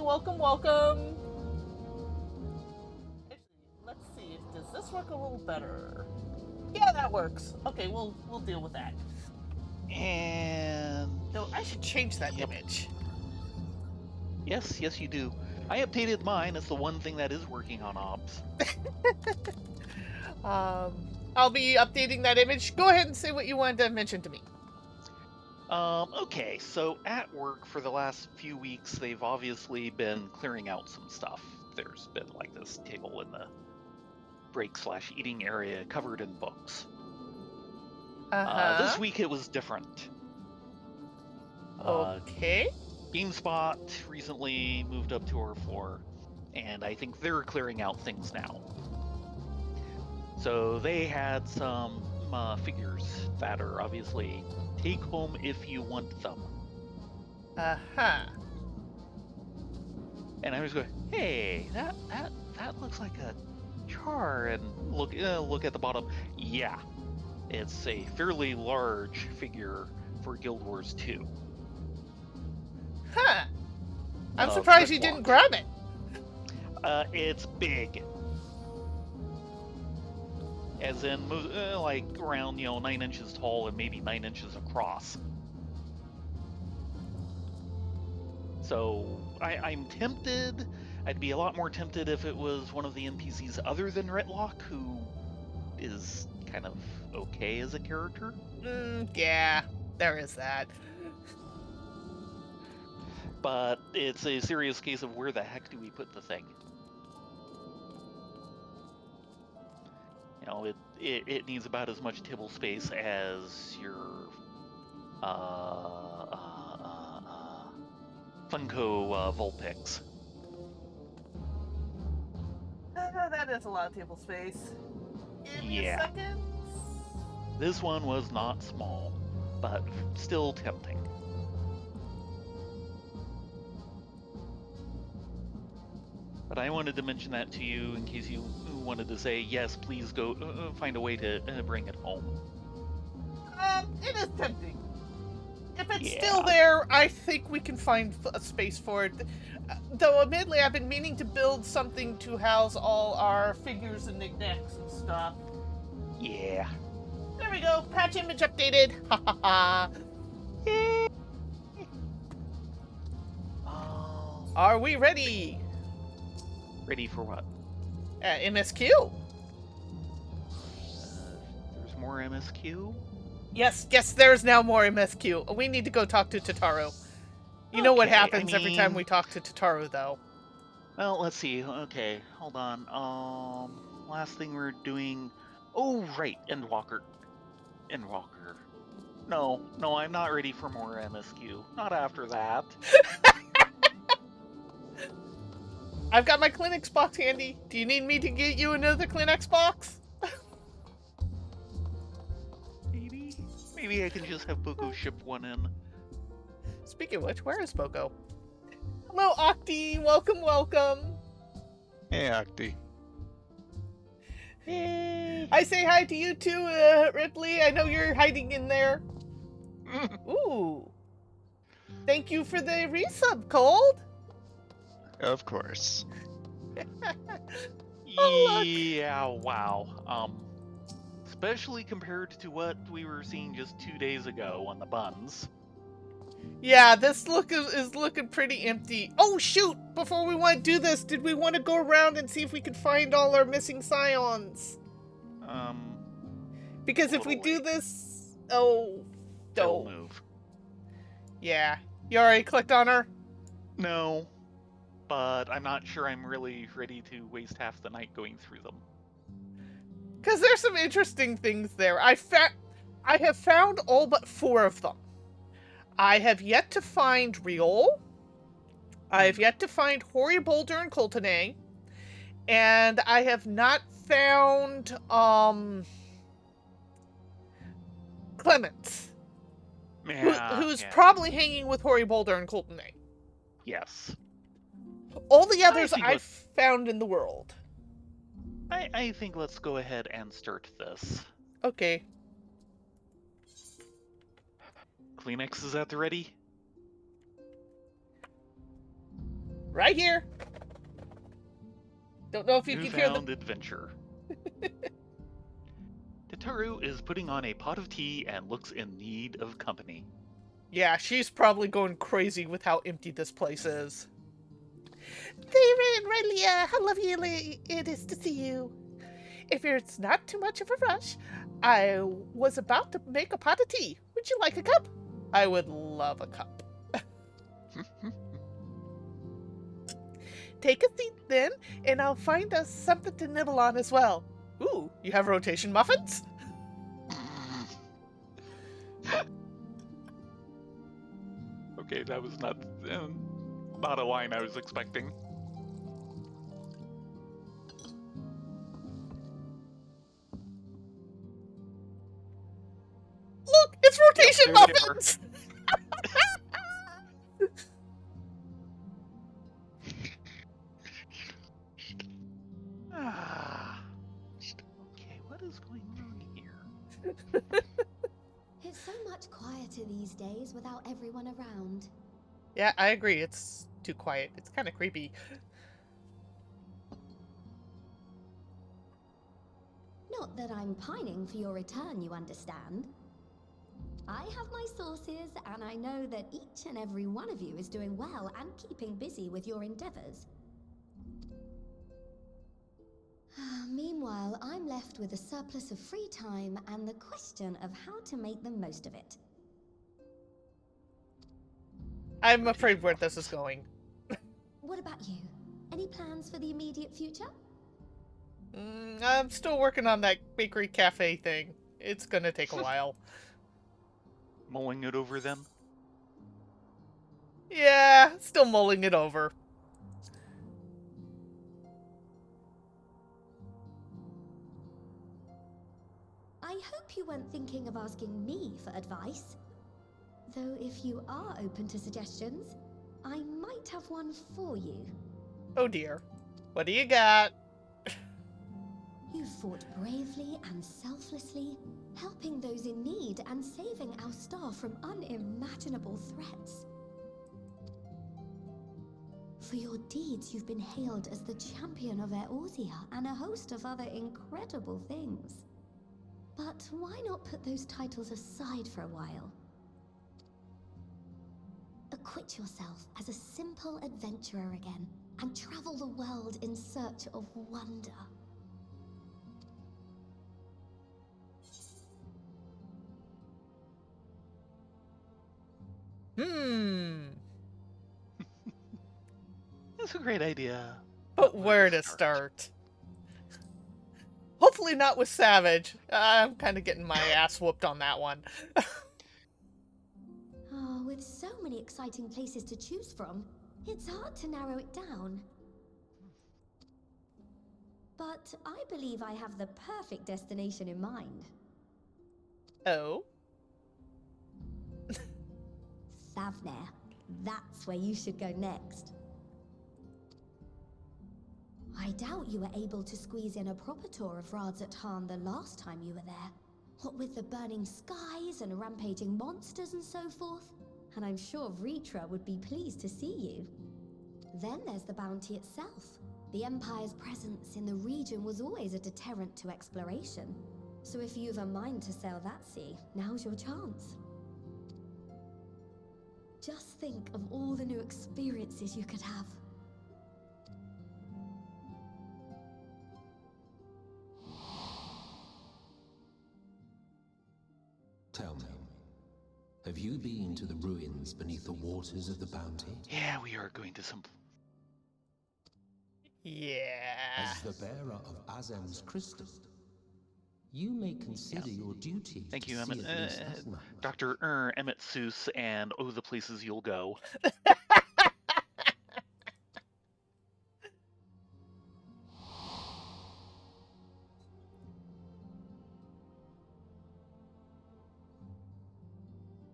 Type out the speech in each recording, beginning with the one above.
welcome, welcome. Actually, let's see. Does this work a little better? Yeah, that works. Okay, we'll deal with that. And Though I should change that Yep. image. yes, you do. I updated mine. It's the one thing that is working on Ops. I'll be updating that image. Go ahead and say what you wanted to mention to me. Okay, so at work for the last few weeks, they've obviously been clearing out some stuff. There's been like this table in the break/eating area covered in books. This week it was different. Okay. GameSpot recently moved up to our floor, and I think they're clearing out things now. So they had some figures that are obviously take home if you want them. And I was going, hey, that looks like a char. And look at the bottom. Yeah, it's a fairly large figure for Guild Wars 2. I'm surprised you Rylea. didn't grab it. It's big. As in, like around 9 inches tall and maybe 9 inches across. So I'm tempted. I'd be a lot more tempted if it was one of the NPCs other than Rylea, who is kind of okay as a character. Yeah, there is that. But it's a serious case of where the heck do we put the thing? It needs about as much table space as your Funko Vulpix. That is a lot of table space. Give me a second. This one was not small, but still tempting. But I wanted to mention that to you in case you wanted to say, yes, please go find a way to bring it home. It is tempting. If it's still there, I think we can find a space for it. Though, admittedly, I've been meaning to build something to house all our figures and knickknacks and stuff. Yeah. There we go. Patch image updated. Ha ha ha. Are we ready? Ready for what? MSQ. There's more MSQ? Yes, there's now more MSQ. We need to go talk to Tataru. You know what happens every time we talk to Tataru, though. Well, let's see. Okay, hold on. Last thing we're doing... Oh, right, Endwalker. No, I'm not ready for more MSQ. Not after that. I've got my Kleenex box handy. Do you need me to get you another Kleenex box? Maybe I can just have Boko ship one in. Speaking of which, where is Boko? Hello, Octi. Welcome. Hey, Octi. Hey. I say hi to you too, Ripley. I know you're hiding in there. Ooh. Thank you for the resub, Cold. Of course. Yeah, wow. Especially compared to what we were seeing just 2 days ago on the buns. Yeah, this look is looking pretty empty. Oh, shoot! Before we want to do this, did we want to go around and see if we could find all our missing scions? Because if we do this... Oh, don't move. Yeah. You already clicked on her? No. But I'm not sure I'm really ready to waste half the night going through them. Because there's some interesting things there. I have found all but 4 of them. I have yet to find Rylea. I have yet to find Hoary Boulder and Coltonay. And I have not found, Clements. Yeah, who's probably hanging with Hoary Boulder and Coltonay. Yes. All the others I've found in the world. I think let's go ahead and start this. Okay. Kleenex is at the ready? Right here. Don't know if you can hear the... Newfound adventure. Tataru is putting on a pot of tea and looks in need of company. Yeah, she's probably going crazy with how empty this place is. Thayrin, Rylea, how lovely it is to see you. If it's not too much of a rush, I was about to make a pot of tea. Would you like a cup? I would love a cup. Take a seat then, and I'll find us something to nibble on as well. Ooh, you have rotation muffins? Okay, that was not a line I was expecting. Look, it's rotation Yep, there they are. muffins! Okay, what is going on here? It's so much quieter these days without everyone around. Yeah, I agree. It's too quiet. It's kind of creepy. Not that I'm pining for your return, you understand. I have my sources, and I know that each and every one of you is doing well and keeping busy with your endeavors. Meanwhile, I'm left with a surplus of free time and the question of how to make the most of it. I'm afraid where this is going. What about you? Any plans for the immediate future? I'm still working on that bakery cafe thing. It's gonna take a while. Mulling it over then? Yeah, still mulling it over. I hope you weren't thinking of asking me for advice. Though if you are open to suggestions, I might have one for you. Oh dear. What do you got? You fought bravely and selflessly, helping those in need and saving our star from unimaginable threats. For your deeds, you've been hailed as the champion of Eorzea and a host of other incredible things. But why not put those titles aside for a while? Acquit yourself as a simple adventurer again and travel the world in search of wonder. That's a great idea. But where to start? Hopefully not with Savage. I'm kind of getting my ass whooped on that one. Oh, with so many exciting places to choose from, it's hard to narrow it down. But I believe I have the perfect destination in mind. Oh? Thavnair. That's where you should go next. I doubt you were able to squeeze in a proper tour of Radzat the last time you were there. What with the burning skies and rampaging monsters and so forth. And I'm sure Vritra would be pleased to see you. Then there's the bounty itself. The Empire's presence in the region was always a deterrent to exploration. So if you've a mind to sail that sea, now's your chance. Just think of all the new experiences you could have. Tell me, have you been to the ruins beneath the waters of the Bounty? Yeah, we are going to some... Yeah. As the bearer of Azem's crystal, you may consider your duty Thank to you, see Emmett. at least as much. Dr. Emmett Seuss and Oh, the Places You'll Go.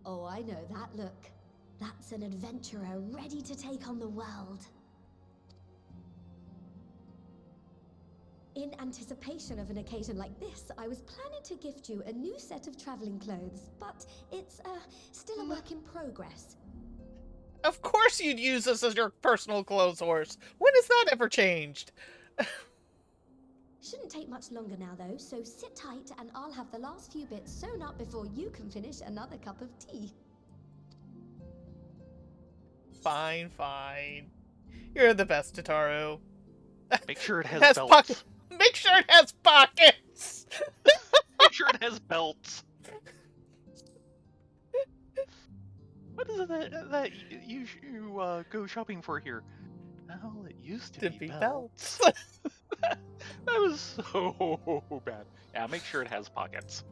Oh, I know that look. That's an adventurer ready to take on the world. In anticipation of an occasion like this, I was planning to gift you a new set of traveling clothes, but it's still a work in progress. Of course you'd use us as your personal clothes horse. When has that ever changed? Shouldn't take much longer now, though, so sit tight and I'll have the last few bits sewn up before you can finish another cup of tea. Fine, fine. You're the best, Tataru. Make sure it It has has belts. pockets. Make sure it has pockets! Make sure it has belts. What is it that you go shopping for here? Well, it used to be belts. That was so bad. Yeah, make sure it has pockets.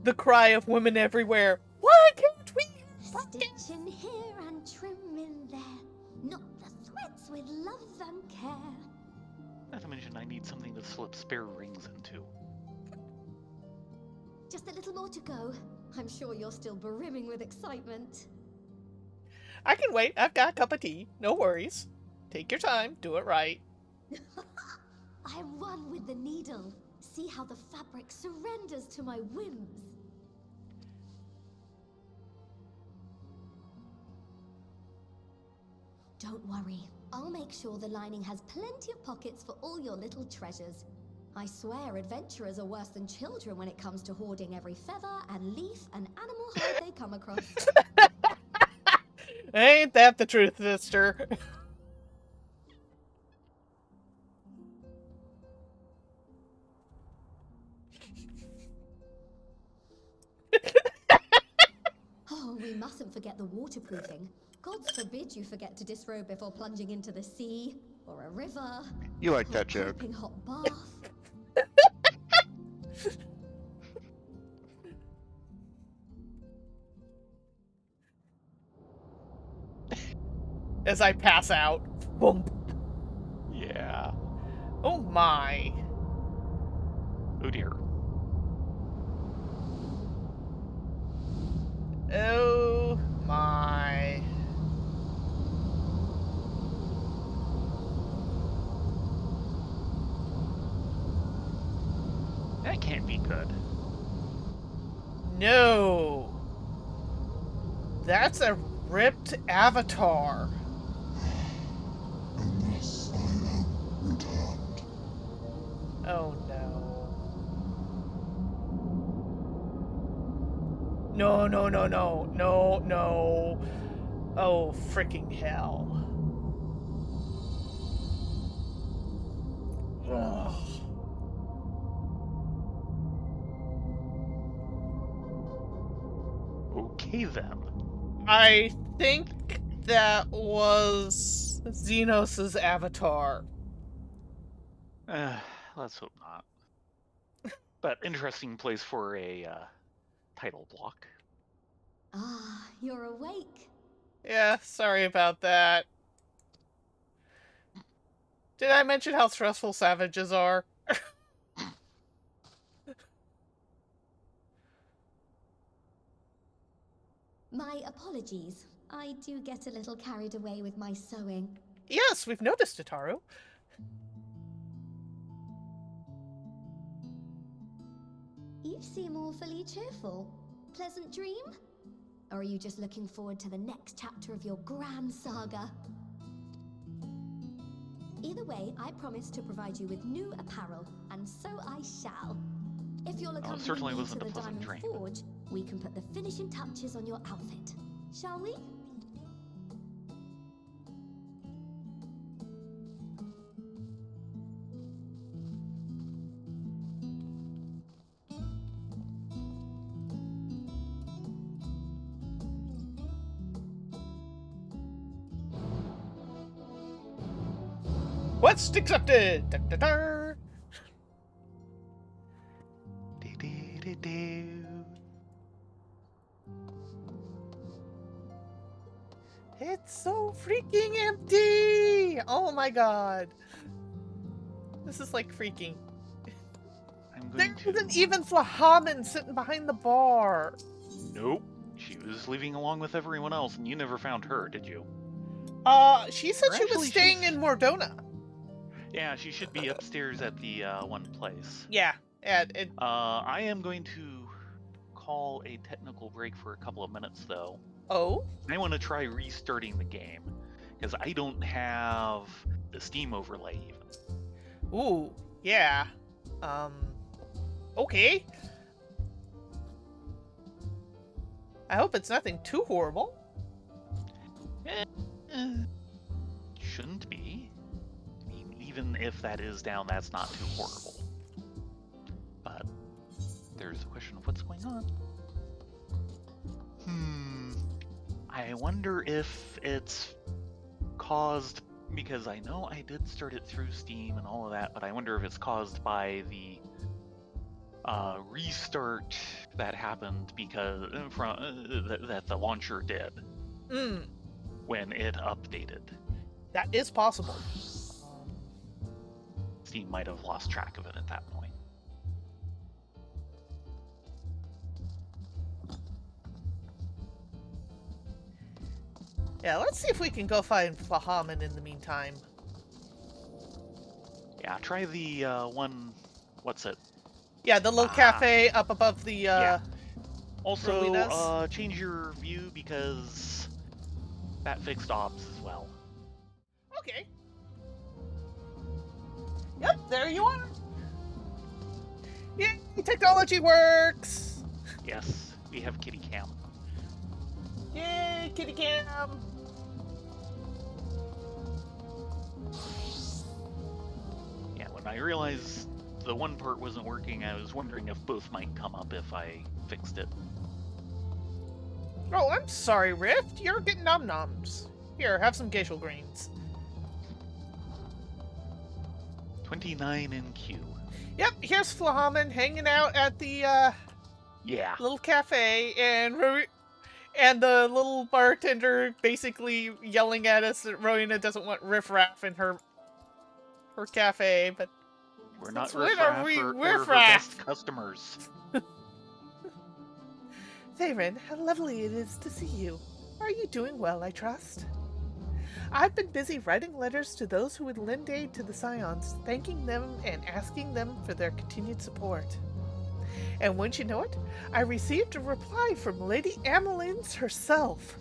The cry of women everywhere. Why can't we? Stitch in here and trim in there. Knot the threads with love and care. Not to mention, I need something to slip spare rings into. Just a little more to go. I'm sure you're still brimming with excitement. I can wait. I've got a cup of tea. No worries. Take your time. Do it right. I'm one with the needle. See how the fabric surrenders to my whims. Don't worry. I'll make sure the lining has plenty of pockets for all your little treasures. I swear adventurers are worse than children when it comes to hoarding every feather and leaf and animal hide they come across. Ain't that the truth, sister? Oh, we mustn't forget the waterproofing. God forbid you forget to disrobe before plunging into the sea, or a river, You like or a that joke. piping hot bath. As I pass out. Boom. Yeah. Oh my. Oh dear. Oh my. That can't be good. No. That's a ripped avatar. Unless I am returned. Oh no. No, no, no, no. No, no. Oh, freaking hell. Ugh. Okay then. I think that was Xenos' avatar. Let's hope not. But interesting place for a title block. Ah, you're awake. Yeah, sorry about that. Did I mention how stressful savages are? My apologies. I do get a little carried away with my sewing. Yes, we've noticed, Tataru. You seem awfully cheerful. Pleasant dream? Or are you just looking forward to the next chapter of your grand saga? Either way, I promise to provide you with new apparel, and so I shall. If you'll accompany certainly me wasn't to a the pleasant Diamond dream. Forge, we can put the finishing touches on your outfit. Shall we? Quest accepted! Da-da-da. It's so freaking empty! Oh my god. This is like freaking. I'm There going to. isn't even Flahaman sitting behind the bar. Nope. She was leaving along with everyone else, and you never found her, did you? She said Or she was actually, staying she's- in Mordona. Yeah, she should be upstairs at the one place. Yeah, and I am going to call a technical break for a couple of minutes, though. Oh? I want to try restarting the game, because I don't have the Steam overlay even. Ooh, yeah. Okay. I hope it's nothing too horrible. Shouldn't be. I mean, even if that is down, that's not too horrible. But there's a question of what's going on. I wonder if it's caused, because I know I did start it through Steam and all of that, but I wonder if it's caused by the restart that happened because that the launcher did when it updated. That is possible. Steam might have lost track of it at that point. Yeah, let's see if we can go find Flahaman in the meantime. Yeah, try the one. What's it? Yeah, the little cafe up above the Yeah. Also, Rowena's. change your view because that fixed obs as well. Okay. Yep, there you are. Yay, technology works. Yes, we have kitty cam. Yay, kitty cam. Yeah, when I realized the one part wasn't working, I was wondering if both might come up if I fixed it. Oh, I'm sorry, Rift. You're getting nom-noms. Here, have some geisha greens. 29 in queue. Yep, here's Flahaman hanging out at the Yeah. little cafe, and the little bartender basically yelling at us that Rowena doesn't want riffraff in her cafe, but We're not Since when riffraff, are we we're her riffraff? best customers. Thayrin, how lovely it is to see you. Are you doing well, I trust? I've been busy writing letters to those who would lend aid to the Scions, thanking them and asking them for their continued support. And wouldn't you know it, I received a reply from Lady Amelins herself.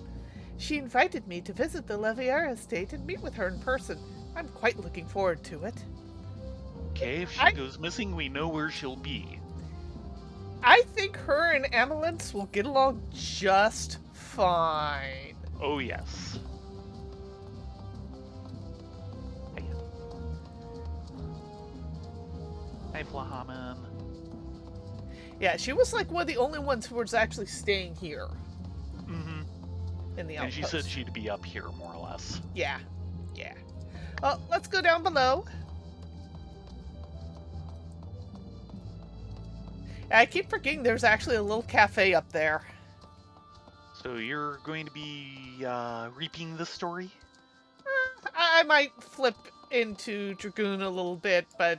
She invited me to visit the Levier estate and meet with her in person. I'm quite looking forward to it. Okay, if she goes missing, we know where she'll be. I think her and Amelins will get along just fine. Oh, yes. Hi, Flahaman. Yeah, she was like one of the only ones who was actually staying here. Mm-hmm. In the And outpost. she said she'd be up here, more or less. Yeah. Yeah. Well, let's go down below. I keep forgetting there's actually a little cafe up there. So you're going to be reaping the story? I might flip into Dragoon a little bit, but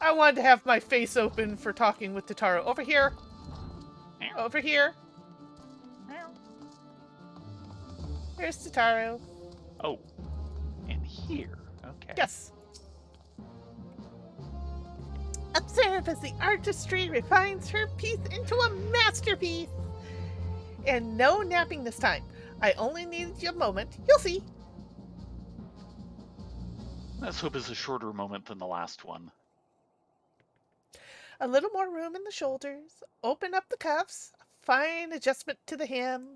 I wanted to have my face open for talking with Tataru. Over here. Over here. Here's Tataru. Oh, and here. Okay. Yes. Observe as the artistry refines her piece into a masterpiece. And no napping this time. I only needed you a moment. You'll see. Let's hope it's a shorter moment than the last one. A little more room in the shoulders. Open up the cuffs. A fine adjustment to the hem.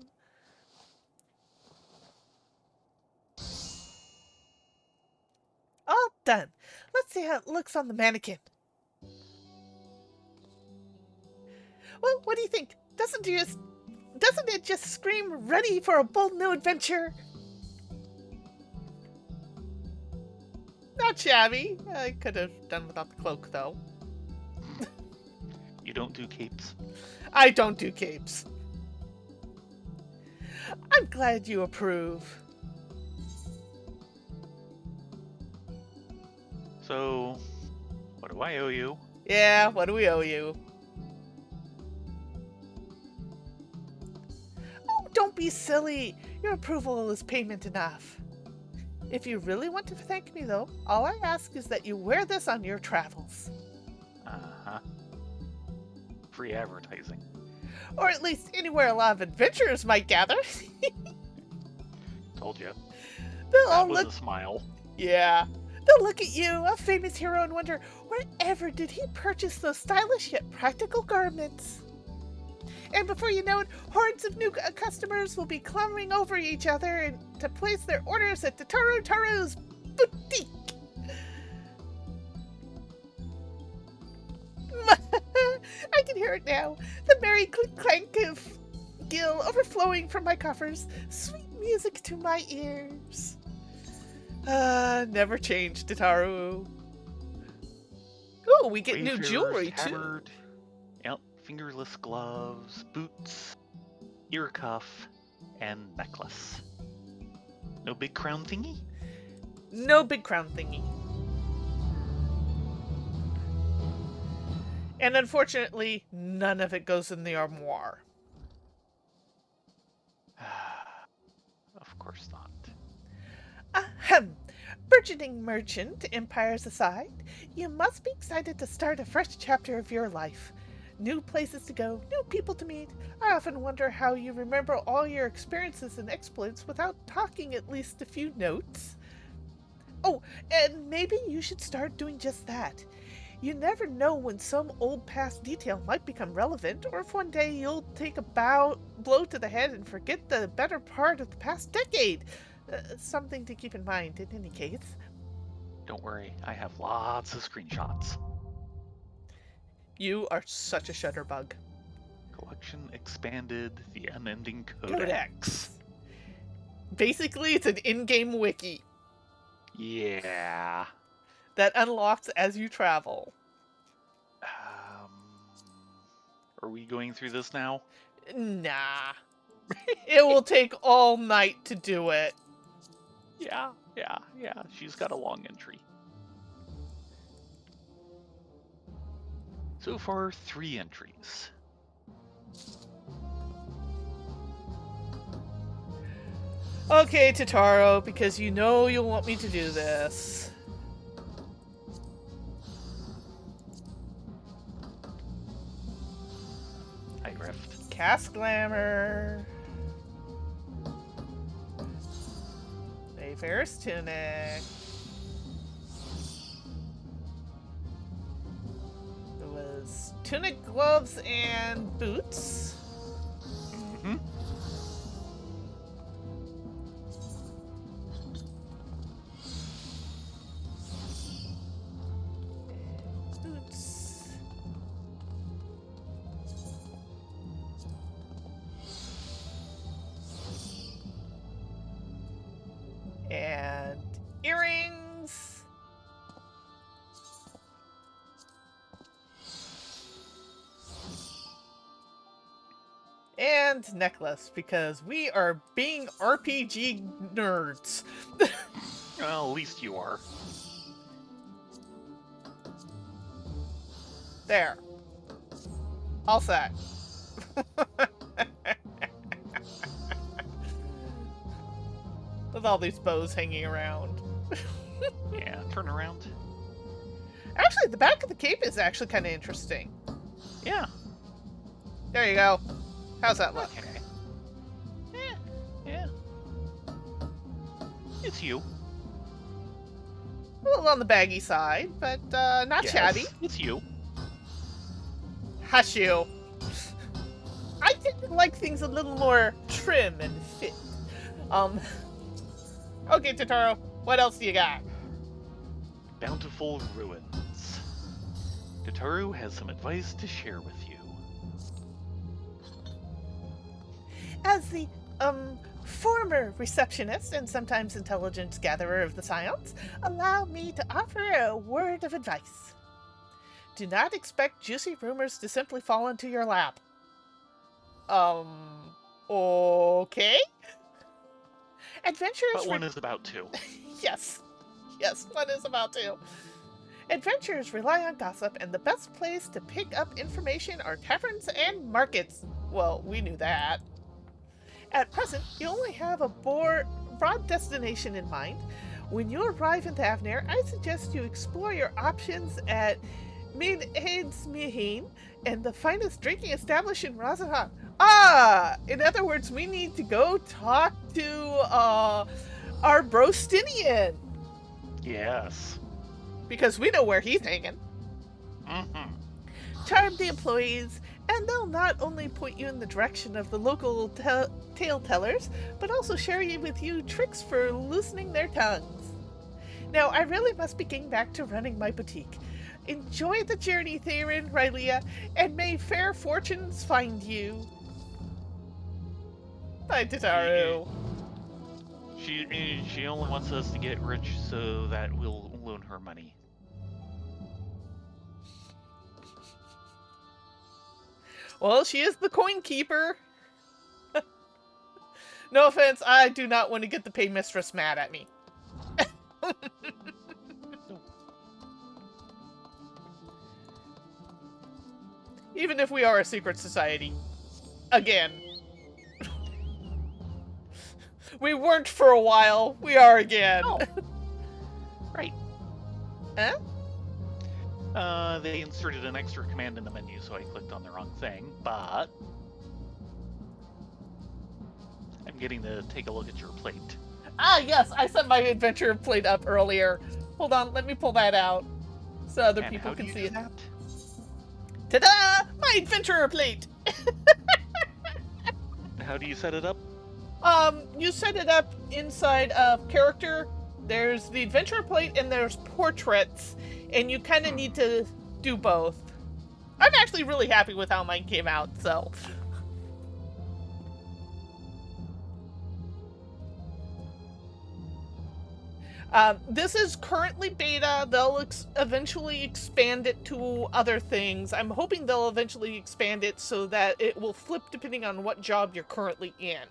All done. Let's see how it looks on the mannequin. Well, what do you think? Doesn't it just scream ready for a bold new adventure? Not shabby. I could have done without the cloak, though. You don't do capes? I don't do capes. I'm glad you approve. So, what do I owe you? Yeah, what do we owe you? Oh, don't be silly. Your approval is payment enough. If you really want to thank me, though, all I ask is that you wear this on your travels. Uh-huh. Free advertising. Or at least anywhere a lot of adventurers might gather. Told you. They'll That all was look... a smile. Yeah. They'll look at you, a famous hero, and wonder, wherever did he purchase those stylish yet practical garments? And before you know it, hordes of new customers will be clamoring over each other and to place their orders at Taru's boutique. I can hear it now. The merry clink of gil overflowing from my coffers. Sweet music to my ears. Never change, Tataru. Oh, we get new Wayfarer's jewelry too. tabard. Yep, fingerless gloves, boots, ear cuff, and necklace. No big crown thingy? No big crown thingy. And unfortunately, none of it goes in the armoire. Of course not. Ahem. Burgeoning merchant, empires aside, you must be excited to start a fresh chapter of your life. New places to go, new people to meet. I often wonder how you remember all your experiences and exploits without talking at least a few notes. Oh, and maybe you should start doing just that. You never know when some old past detail might become relevant, or if one day you'll take a blow to the head and forget the better part of the past decade. Something to keep in mind in any case. Don't worry, I have lots of screenshots. You are such a shutterbug. Collection expanded, the unending Codex. codex. Basically, it's an in-game wiki Yeah. that unlocks as you travel. Are we going through this now? Nah. It will take all night to do it. Yeah. She's got a long entry. So far, 3 entries. Okay, Totaro, because you know you'll want me to do this. Hi, Grift. Cast Glamour. Wayfarer's Tunic. There was tunic, gloves, and boots. Mm-hmm. Boots. And earrings. And necklace, because we are being RPG nerds. Well, at least you are. There. All set. With all these bows hanging around. Yeah, turn around. Actually, the back of the cape is actually kind of interesting. Yeah. There you go. How's that look? Okay. Yeah. It's you. A little on the baggy side, but not Yes, shabby. It's you. Hush you. I tend to like things a little more trim and fit. Okay, Totaro, what else do you got? Bountiful Ruins. Tataru has some advice to share with you. As the, former receptionist and sometimes intelligence gatherer of the Scions, allow me to offer a word of advice. Do not expect juicy rumors to simply fall into your lap. Okay? Adventurers... But one is about to. Yes, one is about to. Adventurers rely on gossip, and the best place to pick up information are taverns and markets. Well, we knew that. At present, you only have a broad destination in mind. When you arrive in Thavnair, I suggest you explore your options at Min Mihin and the finest drinking establishment in Razatan. In other words, we need to go talk to our Brostinian, Yes. because we know where he's hanging. Mm-hmm. Charm the employees, and they'll not only point you in the direction of the local tale tellers, but also share with you tricks for loosening their tongues. Now, I really must be getting back to running my boutique. Enjoy the journey, Thayrin, Rylea, and may fair fortunes find you. Bye, Tataru. She only wants us to get rich so that we'll loan her money. Well, she is the coin keeper. No offense, I do not want to get the paymistress mad at me. Even if we are a secret society. Again. We weren't for a while. We are again. Oh. Right. Huh? They inserted an extra command in the menu, so I clicked on the wrong thing, but I'm getting to take a look at your plate. Ah, yes, I set my adventure plate up earlier. Hold on, let me pull that out so other And people how do can you see do it. that? Ta-da! My adventurer plate! How do you set it up? You set it up inside of character. There's the adventurer plate and there's portraits, and you kind of need to do both. I'm actually really happy with how mine came out, so. This is currently beta. They'll eventually expand it to other things. I'm hoping they'll eventually expand it so that it will flip depending on what job you're currently in.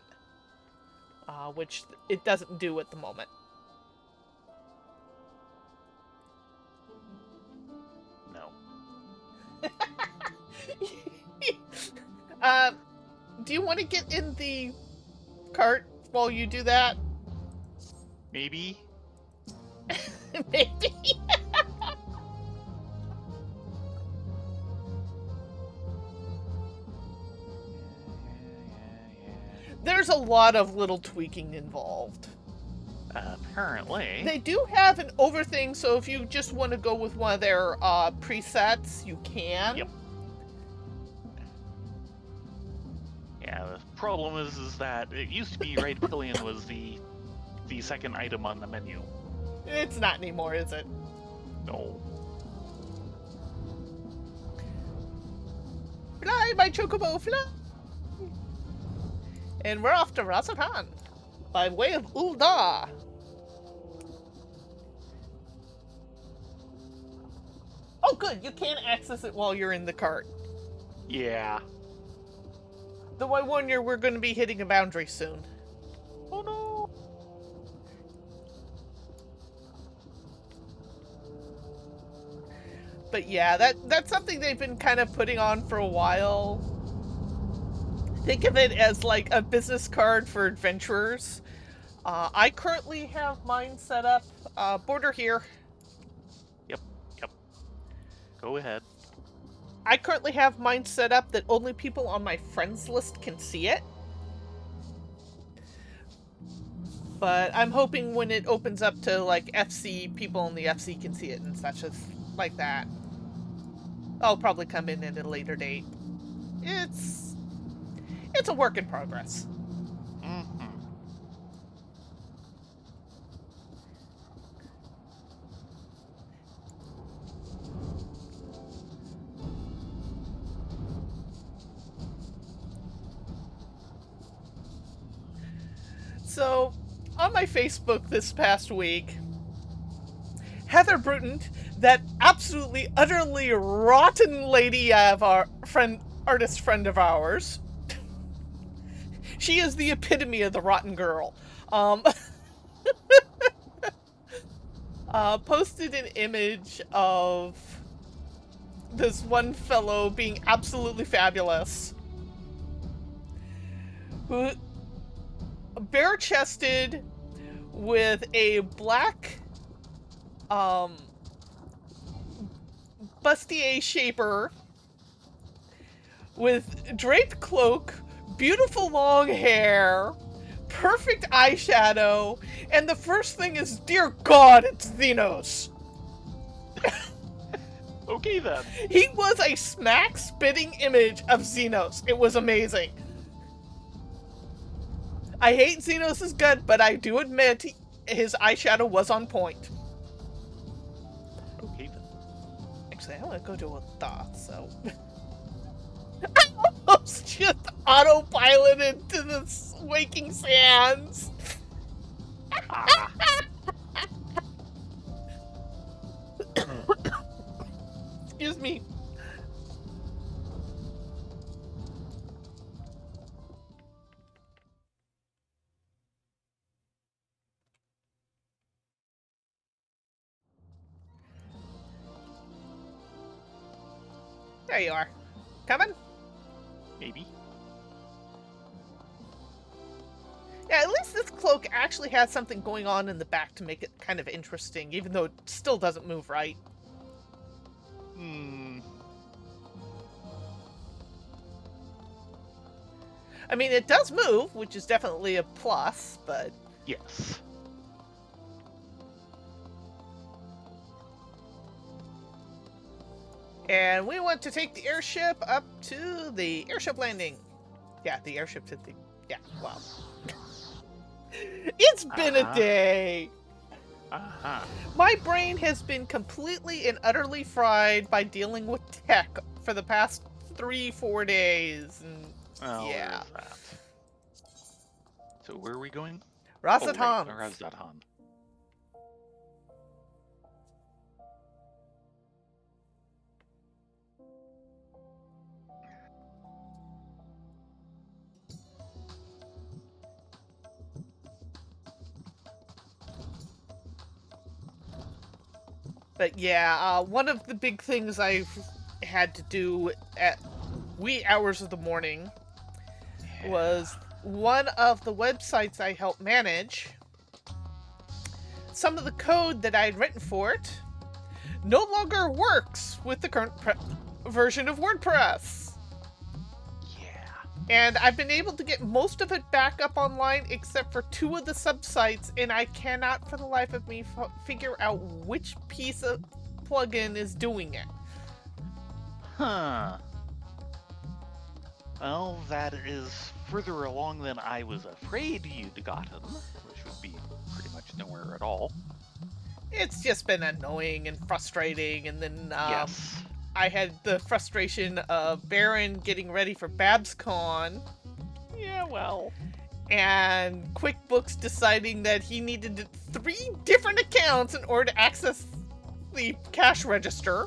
Which it doesn't do at the moment. No. Do you want to get in the cart while you do that? Maybe? Maybe. There's a lot of little tweaking involved. Apparently. They do have an over thing, so if you just want to go with one of their presets, you can. Yep. Yeah, the problem is that it used to be Right Pillion was the second item on the menu. It's not anymore, is it? No. Fly, my chocobo, fly! And we're off to Rasatan by way of Ul'dah. Oh, good. You can access it while you're in the cart. Yeah. Though I warn you, we're going to be hitting a boundary soon. Oh no! But yeah, that's something they've been kind of putting on for a while. Think of it as like a business card for adventurers. I currently have mine set up. Border here. Yep. Go ahead. I currently have mine set up that only people on my friends list can see it. But I'm hoping when it opens up to like FC, people in the FC can see it and such as like that. I'll probably come in at a later date. It's a work in progress. Mm-hmm. So, on my Facebook this past week, Heather Bruton, that absolutely, utterly rotten lady of our artist friend of ours, she is the epitome of the rotten girl, posted an image of this one fellow being absolutely fabulous, who bare-chested with a black bustier shaper with draped cloak beautiful long hair, perfect eyeshadow, and the first thing is, dear God, it's Xenos. Okay then. He was a smack spitting image of Xenos. It was amazing. I hate Xenos' gut, but I do admit his eyeshadow was on point. Okay then. Actually, I want to go to a thought, so... I almost just autopiloted to the waking sands. Ah. Excuse me. There you are. Coming? Maybe. Yeah, at least this cloak actually has something going on in the back to make it kind of interesting, even though it still doesn't move right. I mean, it does move, which is definitely a plus, but... Yes. And we want to take the airship up to the airship landing. Yeah, the airship to the... Yeah, wow. It's been a day! My brain has been completely and utterly fried by dealing with tech for the past 3-4 days. And Well, yeah. there's that. So where are we going? Razatan. Razatan. But yeah, one of the big things I've had to do at wee hours of the morning was one of the websites I help manage. Some of the code that I had written for it no longer works with the current version of WordPress. Yeah. And I've been able to get most of it back up online except for 2 of the subsites, and I cannot for the life of me figure out which piece of plugin is doing it. Huh. Well, that is further along than I was afraid you'd gotten, which would be pretty much nowhere at all. It's just been annoying and frustrating, and then Yes. I had the frustration of Baron getting ready for BabsCon, Yeah, well. and QuickBooks deciding that he needed 3 different accounts in order to access the cash register.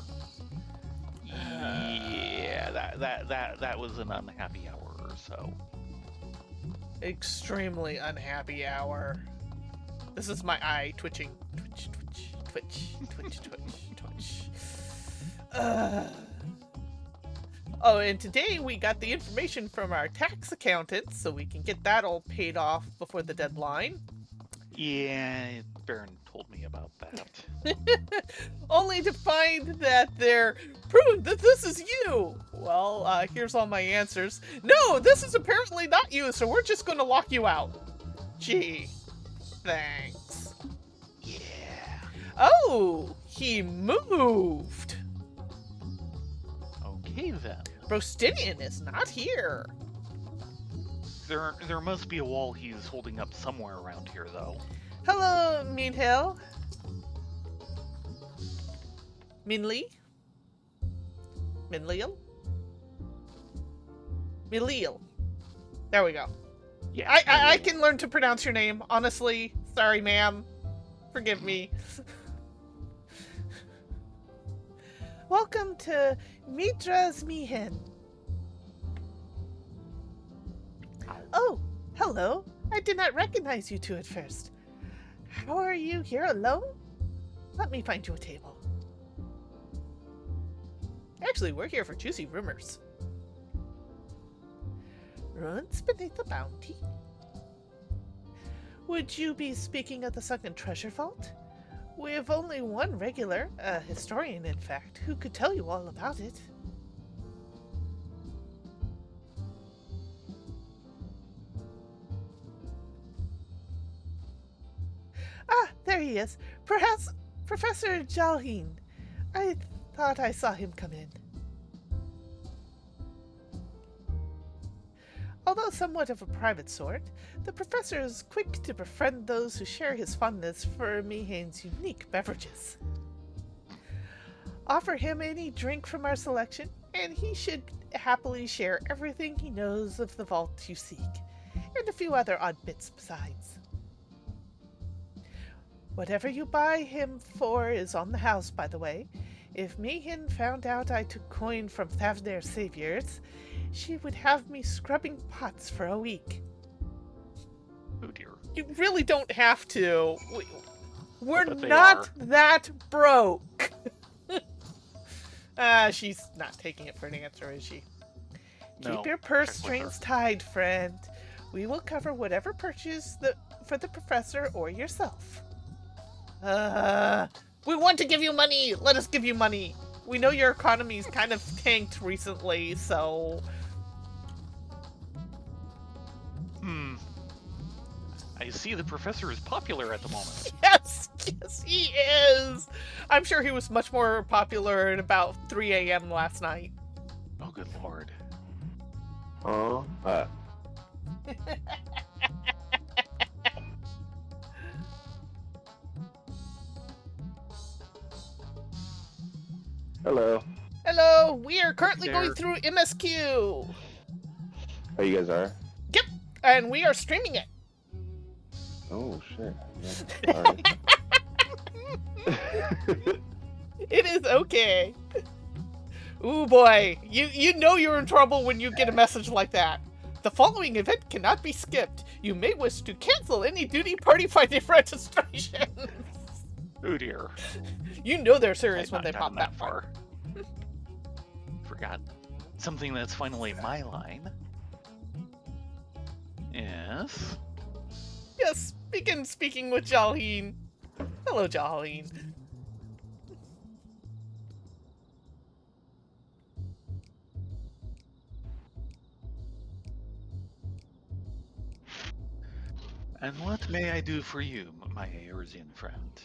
Yeah, that was an unhappy hour or so. Extremely unhappy hour. This is my eye twitching. Twitch. Oh, and today we got the information from our tax accountant, so we can get that all paid off before the deadline. Yeah, Baron told me about that. Only to find that they're prove that this is you. Well, here's all my answers. No, this is apparently not you, so we're just going to lock you out. Gee, thanks. Yeah. Oh, he moved. Okay then. Brostinian is not here. There must be a wall he's holding up somewhere around here, though. Hello, Minhill. Minli? Minliel? Miliel. There we go. Yeah. I can learn to pronounce your name, honestly. Sorry, ma'am. Forgive me. Welcome to Mitra's Mihin. Oh, hello. I did not recognize you two at first. How are you here alone? Let me find you a table. Actually, we're here for juicy rumors. Ruins beneath the bounty? Would you be speaking of the sunken treasure vault? We have only one regular, a historian in fact, who could tell you all about it. There he is. Perhaps Professor Jalheen. I thought I saw him come in. Although somewhat of a private sort, the professor is quick to befriend those who share his fondness for Mihane's unique beverages. Offer him any drink from our selection, and he should happily share everything he knows of the vault you seek, and a few other odd bits besides. Whatever you buy him for is on the house, by the way. If Mihin found out I took coin from Thavner's saviors, she would have me scrubbing pots for a week. Oh dear. You really don't have to. We're But they not are. that broke. She's not taking it for an answer, is she? No, Keep your purse check with her. strings tied, friend. We will cover whatever purchase for the professor or yourself. We want to give you money. Let us give you money. We know your economy's kind of tanked recently, so... I see the professor is popular at the moment. Yes, he is. I'm sure he was much more popular at about 3 a.m. last night. Oh, good lord. Hello. Hello, we are currently There. going through MSQ. Oh, you guys are? Yep, and we are streaming it. Oh, shit. Yeah. Alright. It is okay. Ooh boy, you know you're in trouble when you get a message like that. The following event cannot be skipped. You may wish to cancel any duty party fighting registration. Oh dear. You know they're serious when I'd they not pop gotten that far. Forgot something that's finally my line. Yes. Yes, begin speaking with Jalheen. Hello, Jalheen. And what may I do for you, my Eorzean friend?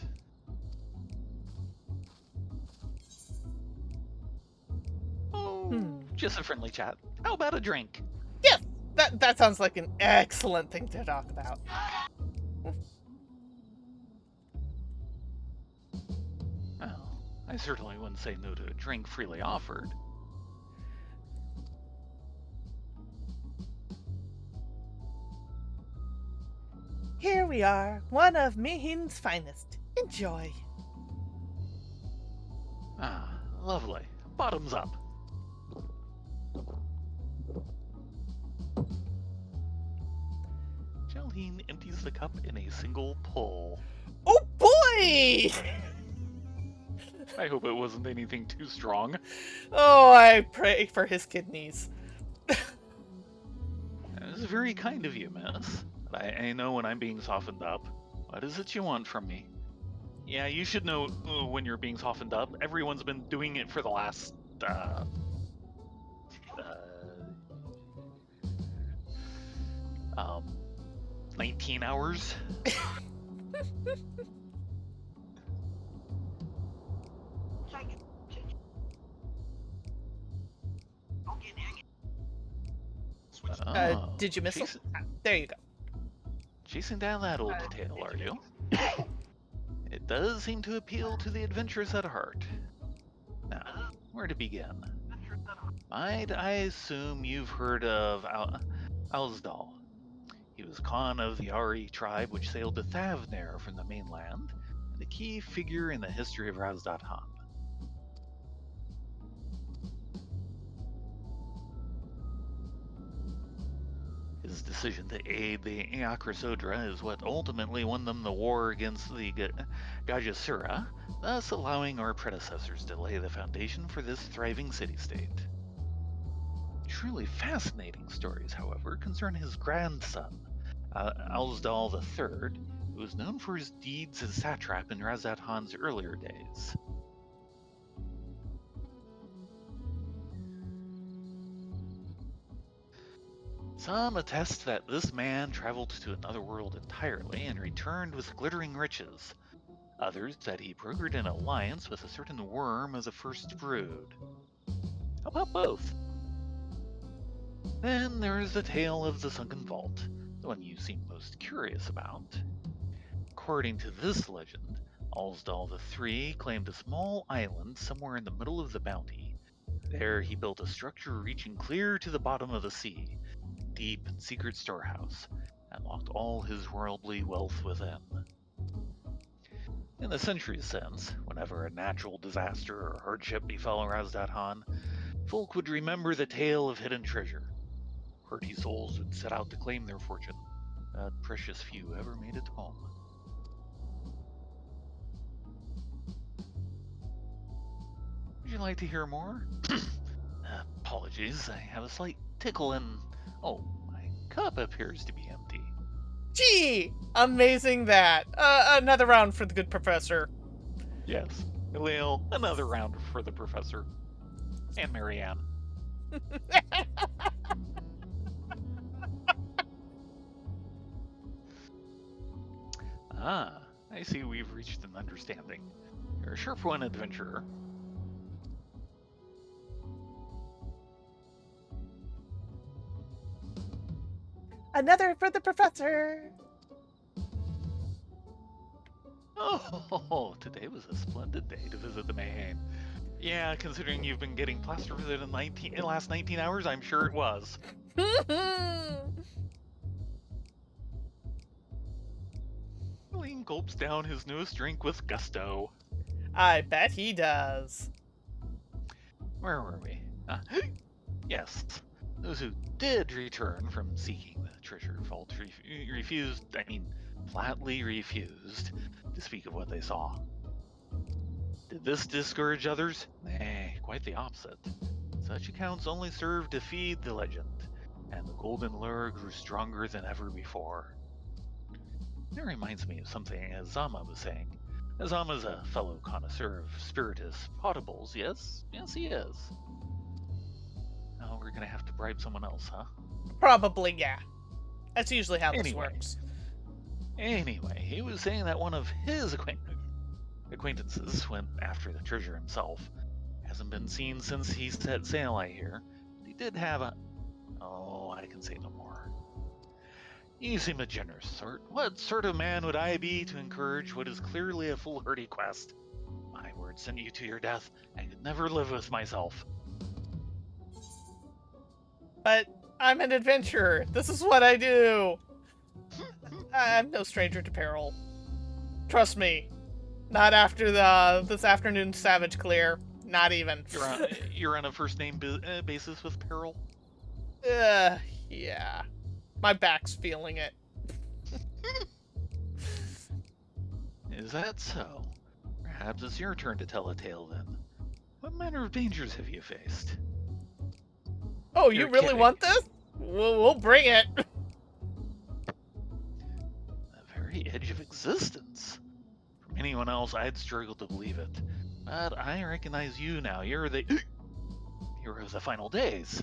Oh, just a friendly chat. How about a drink? Yes, that sounds like an excellent thing to talk about. Well, I certainly wouldn't say no to a drink freely offered. Here we are, one of Mihin's finest. Enjoy. Ah, lovely. Bottoms up. Jalheen empties the cup in a single pull. Oh boy! I hope it wasn't anything too strong. Oh, I pray for his kidneys. It was very kind of you, miss. But I know when I'm being softened up. What is it you want from me? Yeah, you should know when you're being softened up. Everyone's been doing it for the last, 19 hours. Did you miss it? chasing, There you go. chasing down that old detail, are you? It does seem to appeal to the adventurous at heart. Now, where to begin? Might I assume you've heard of Alsdal? He was Khan of the Ari tribe which sailed to Thavner from the mainland, and a key figure in the history of Raz.Han. His decision to aid the Akrasodra is what ultimately won them the war against the Gajasura, thus allowing our predecessors to lay the foundation for this thriving city-state. Truly fascinating stories, however, concern his grandson, Alsdal III, who was known for his deeds as satrap in Raz.Han's earlier days. Some attest that this man traveled to another world entirely and returned with glittering riches, Others said he brokered an alliance with a certain worm of the first brood. How about both? Then there is the tale of the sunken vault, the one you seem most curious about. According to this legend, Alsdal III claimed a small island somewhere in the middle of the bounty. There he built a structure reaching clear to the bottom of the sea, a deep and secret storehouse, and locked all his worldly wealth within. In the centuries since, whenever a natural disaster or hardship befell Razdat-Han, folk would remember the tale of hidden treasure. Hardy souls would set out to claim their fortune, but precious few ever made it home. Would you like to hear more? Apologies, I have a slight tickle in... Oh, my cup appears to be empty. Gee! Amazing that. Another round for the good professor. Yes, Lil, another round for the professor. And Marianne. Ah, I see we've reached an understanding. You're a sharp one, adventurer. Another for the professor. Oh, today was a splendid day to visit the Mayhain. Yeah, considering you've been getting plastered in the last 19 hours, I'm sure it was. William gulps down his newest drink with gusto. I bet he does. Where were we? Yes, those who did return from seeking the treasure vault flatly refused to speak of what they saw. Did this discourage others? Nay, quite the opposite. Such accounts only served to feed the legend, and the golden lure grew stronger than ever before. It reminds me of something Azama was saying. Azama's a fellow connoisseur of spirituous potables, yes? Yes, he is. Oh, we're gonna have to bribe someone else, huh? Probably, yeah. That's usually how this Anyway. works. Anyway, he was saying that one of his acquaintances went after the treasure himself. Hasn't been seen since he set sail, I hear. But he did have a... Oh, I can say no more. You seem a generous sort. What sort of man would I be to encourage what is clearly a foolhardy quest? My word sent you to your death. I could never live with myself. But I'm an adventurer. This is what I do. I'm no stranger to peril. Trust me. Not after this afternoon's Savage Clear. Not even. You're on a first name basis with Peril? Yeah. My back's feeling it. Is that so? Perhaps it's your turn to tell a tale then. What manner of dangers have you faced? Oh, You're you really kidding. want this? We'll bring it. The very edge of existence. From anyone else, I'd struggle to believe it. But I recognize you now. You're the hero of the final days.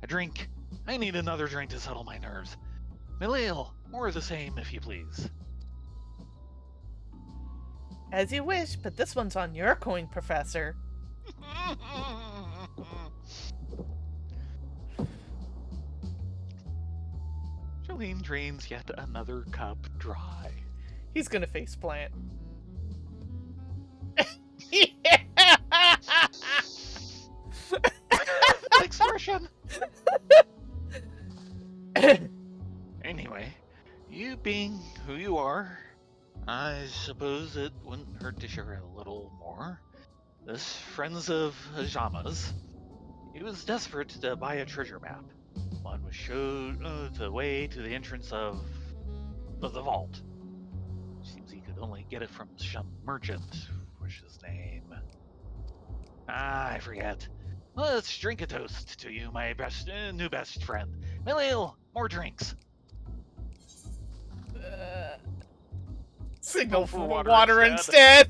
A drink. I need another drink to settle my nerves. Milil, more of the same, if you please. As you wish, but this one's on your coin, Professor. Jolene drains yet another cup dry. He's gonna faceplant. Expression! Anyway, you being who you are, I suppose it wouldn't hurt to share a little more. This friends of Ajama's, he was desperate to buy a treasure map. One was showed the way to the entrance of the vault. Seems he could only get it from some merchant. What's his name? I forget. Let's drink a toast to you, my new best friend. Milil, more drinks. Signal for for water water instead.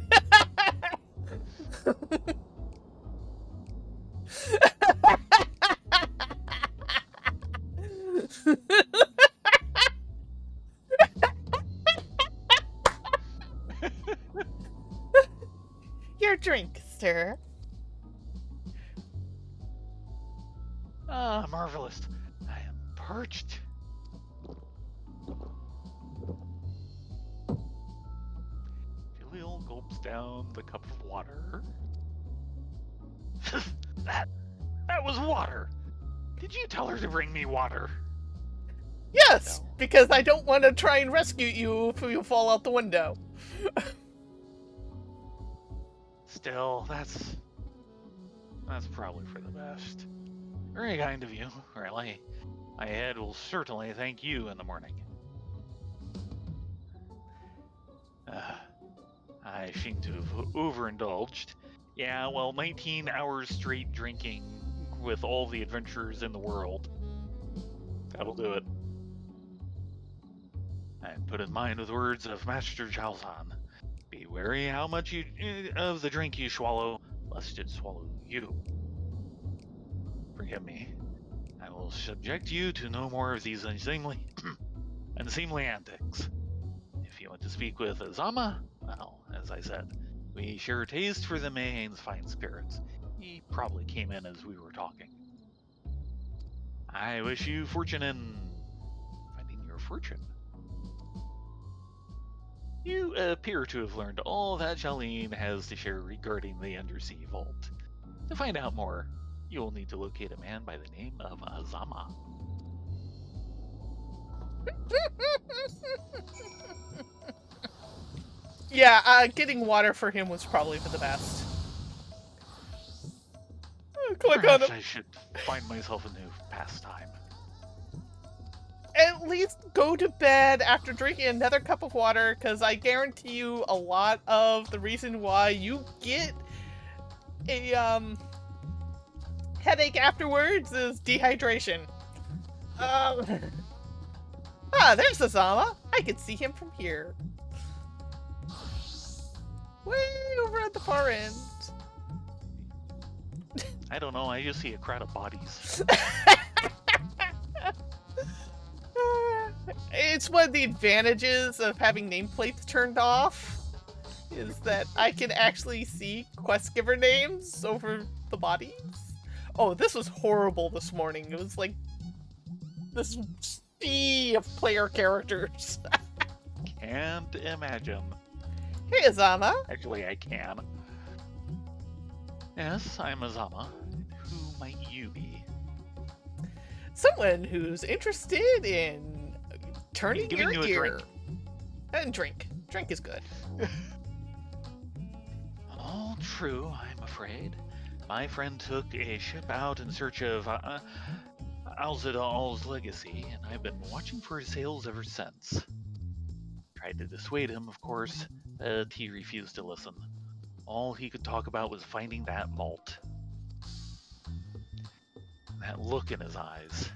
your drink, sir? Ah, marvelous. I am parched. Jaleel gulps down the cup of water. that was water. Did you tell her to bring me water? Yes, No. because I don't want to try and rescue you if you fall out the window. Still, that's probably for the best. Very kind of you, really. My head will certainly thank you in the morning. I seem to have overindulged. Yeah, well, 19 hours straight drinking with all the adventures in the world. That'll do it. I put in mind with words of Master Jalzan. Be wary how much of the drink you swallow, lest it swallow you. Forgive me. I will subject you to no more of these unseemly antics. If you want to speak with Azama, well, as I said, we share a taste for the Mayhane's fine spirits. He probably came in as we were talking. I wish you fortune in finding your fortune. You appear to have learned all that Jalene has to share regarding the undersea vault. To find out more, you will need to locate a man by the name of Azama. Yeah, getting water for him was probably for the best. Click Perhaps on him. I should find myself a new pastime. At least go to bed after drinking another cup of water, because I guarantee you a lot of the reason why you get a headache afterwards is dehydration. There's Azama. I can see him from here. Way over at the far end. I don't know, I just see a crowd of bodies. It's one of the advantages of having nameplates turned off, is that I can actually see quest giver names over the bodies. Oh, this was horrible this morning. It was like this sea of player characters. Can't imagine. Hey, Azama. Actually, I can. Yes, I'm Azama. Who might you be? Someone who's interested in turning Giving your you a ear. drink. And drink. Drink is good. All true, I'm afraid. My friend took a ship out in search of Alzadal's legacy, and I've been watching for his sails ever since. Tried to dissuade him, of course, but he refused to listen. All he could talk about was finding that vault. That look in his eyes.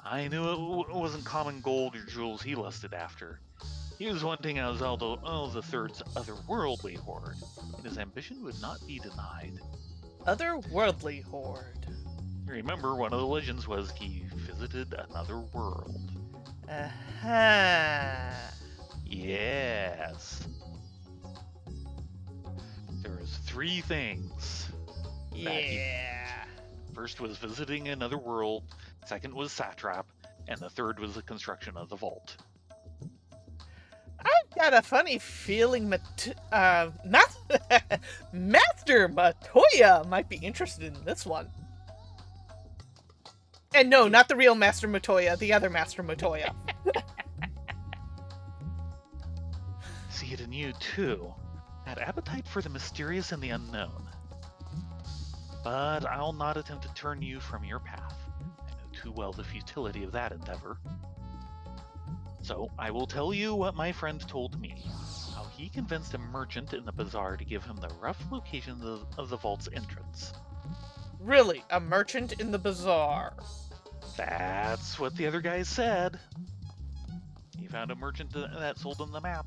I knew it wasn't common gold or jewels he lusted after. He was wanting Alzaldo III's otherworldly hoard, and his ambition would not be denied. Otherworldly horde. Remember, one of the legends was he visited another world. Uh-huh. Yes. There was 3 things. Yeah. First was visiting another world, second was satrap, and the third was the construction of the vault. I've got a funny feeling Master Matoya might be interested in this one. And no, not the real Master Matoya, the other Master Matoya. See it in you, too. That appetite for the mysterious and the unknown. But I'll not attempt to turn you from your path. I know too well the futility of that endeavor. So, I will tell you what my friend told me. How he convinced a merchant in the bazaar to give him the rough location of the vault's entrance. Really, a merchant in the bazaar. That's what the other guy said. He found a merchant that sold him the map.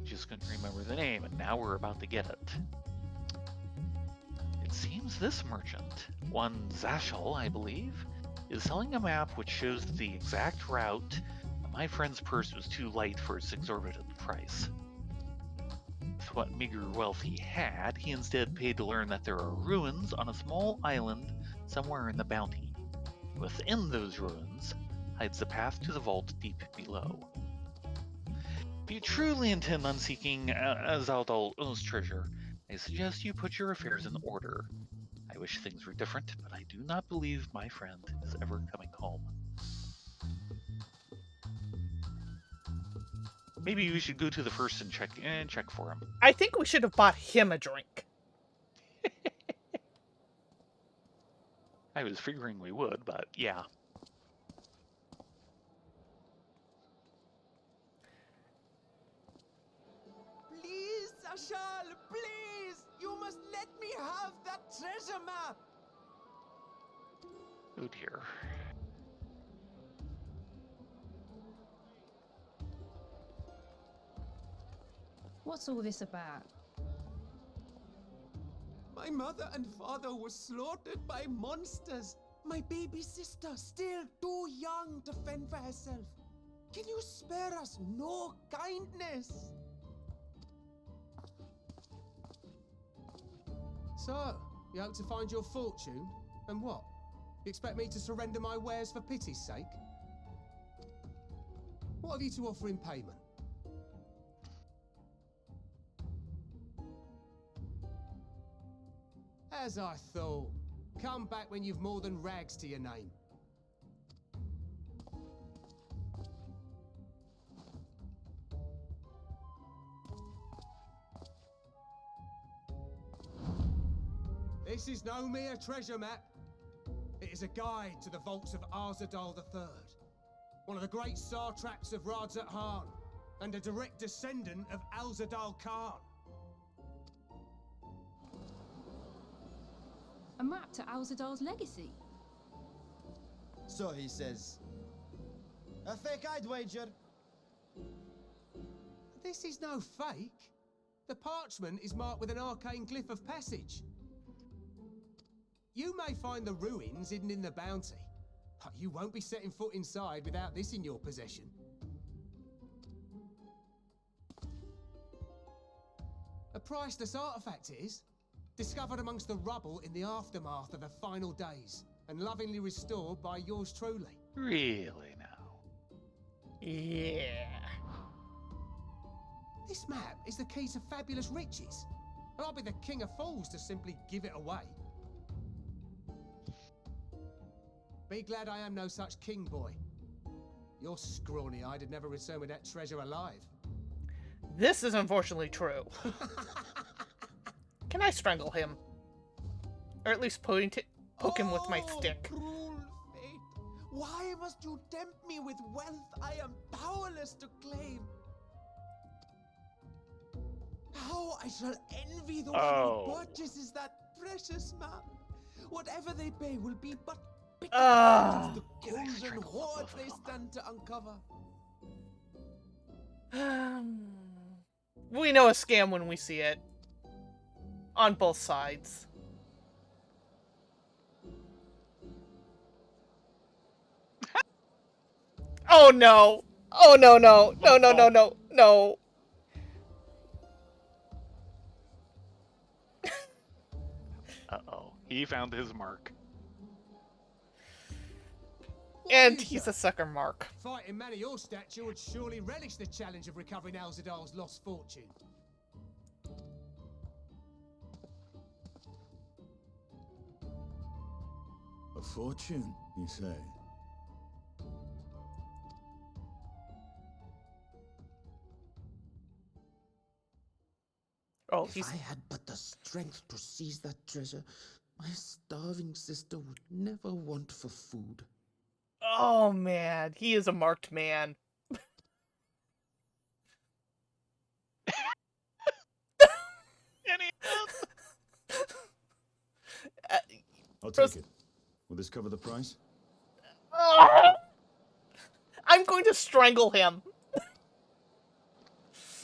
Just couldn't remember the name, and now we're about to get it. It seems this merchant, one Zashal, I believe, is selling a map which shows the exact route. My friend's purse was too light for its exorbitant price. what meager wealth he had, he instead paid to learn that there are ruins on a small island somewhere in the bounty. Within those ruins hides the path to the vault deep below. If you truly intend on seeking Azaldal's treasure, I suggest you put your affairs in order. I wish things were different, but I do not believe my friend is ever coming home. Maybe we should go to the first and check for him. I think we should have bought him a drink. I was figuring we would, but yeah. Please, Ashal, please! You must let me have that treasure map! Oh dear. What's all this about? My mother and father were slaughtered by monsters. My baby sister, still too young to fend for herself. Can you spare us no kindness? So, you hope to find your fortune? And what? You expect me to surrender my wares for pity's sake? What have you to offer in payment? As I thought. Come back when you've more than rags to your name. This is no mere treasure map. It is a guide to the vaults of Arzadal III, one of the great satraps of Radzat Han, and a direct descendant of Alzadal Khan. A map to Alzadal's legacy? So he says. A fake, I'd wager. This is no fake. The parchment is marked with an arcane glyph of passage. You may find the ruins hidden in the bounty, but you won't be setting foot inside without this in your possession. A priceless artifact it is, discovered amongst the rubble in the aftermath of the final days, and lovingly restored by yours truly. Really now? Yeah. This map is the key to fabulous riches, and I'll be the king of fools to simply give it away. Be glad I am no such king, boy. You're scrawny-eyed and never return with that treasure alive. This is unfortunately true. Can I strangle him? Or at least poke him with my stick. Cruel fate! Why must you tempt me with wealth I am powerless to claim? How I shall envy the one who purchases that precious map. Whatever they pay will be but pittance against the golden hoard they stand to uncover. We know a scam when we see it. On both sides. Oh no! Oh no no! No no no no no! Uh-oh. He found his mark. And he's a sucker mark. Fighting man of your stature would surely relish the challenge of recovering Alzadal's lost fortune. A fortune, you say? Oh, If he's... I had but the strength to seize that treasure, my starving sister would never want for food. Oh man, he is a marked man. I'll take it. Will this cover the price? I'm going to strangle him.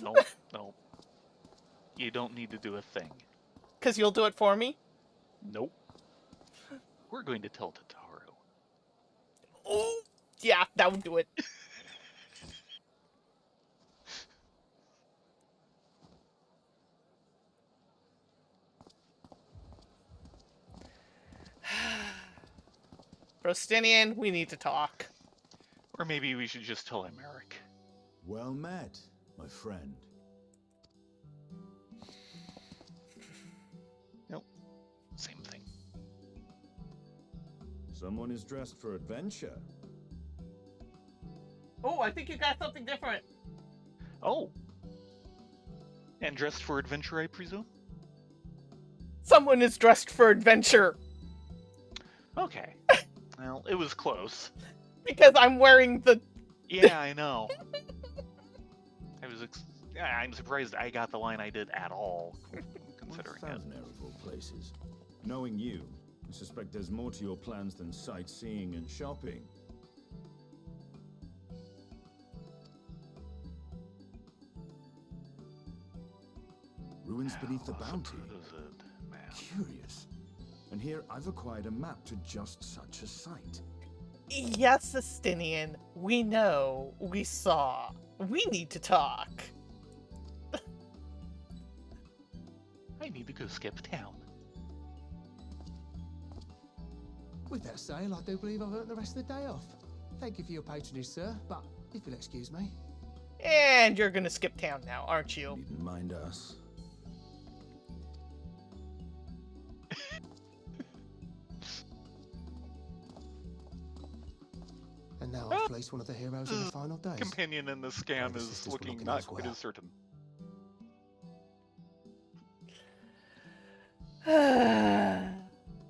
No, no. You don't need to do a thing. Because you'll do it for me? Nope. We're going to tell Tataru. Oh, yeah, that would do it. Brostinian, we need to talk. Or maybe we should just tell him Eric. Well met, my friend. Nope. Same thing. Someone is dressed for adventure. Oh, I think you got something different. Oh. And dressed for adventure, I presume? Someone is dressed for adventure. Okay. Well, it was close. Because I'm wearing the... Yeah, I know. I'm surprised I got the line I did at all, considering it. Thavner of all places. Knowing you, I suspect there's more to your plans than sightseeing and shopping. Ruins beneath the bounty. Curious. And here I've acquired a map to just such a site. Yes, Estinian. We know. We saw. We need to talk. I need to go skip town. With that sale, I do believe I've earned the rest of the day off. Thank you for your patronage, sir, but if you'll excuse me. And you're gonna skip town now, aren't you? Needn't mind us. And now I've placed one of the heroes in the final days. Companion in the scam the is sisters were looking looking not as quite well. as certain.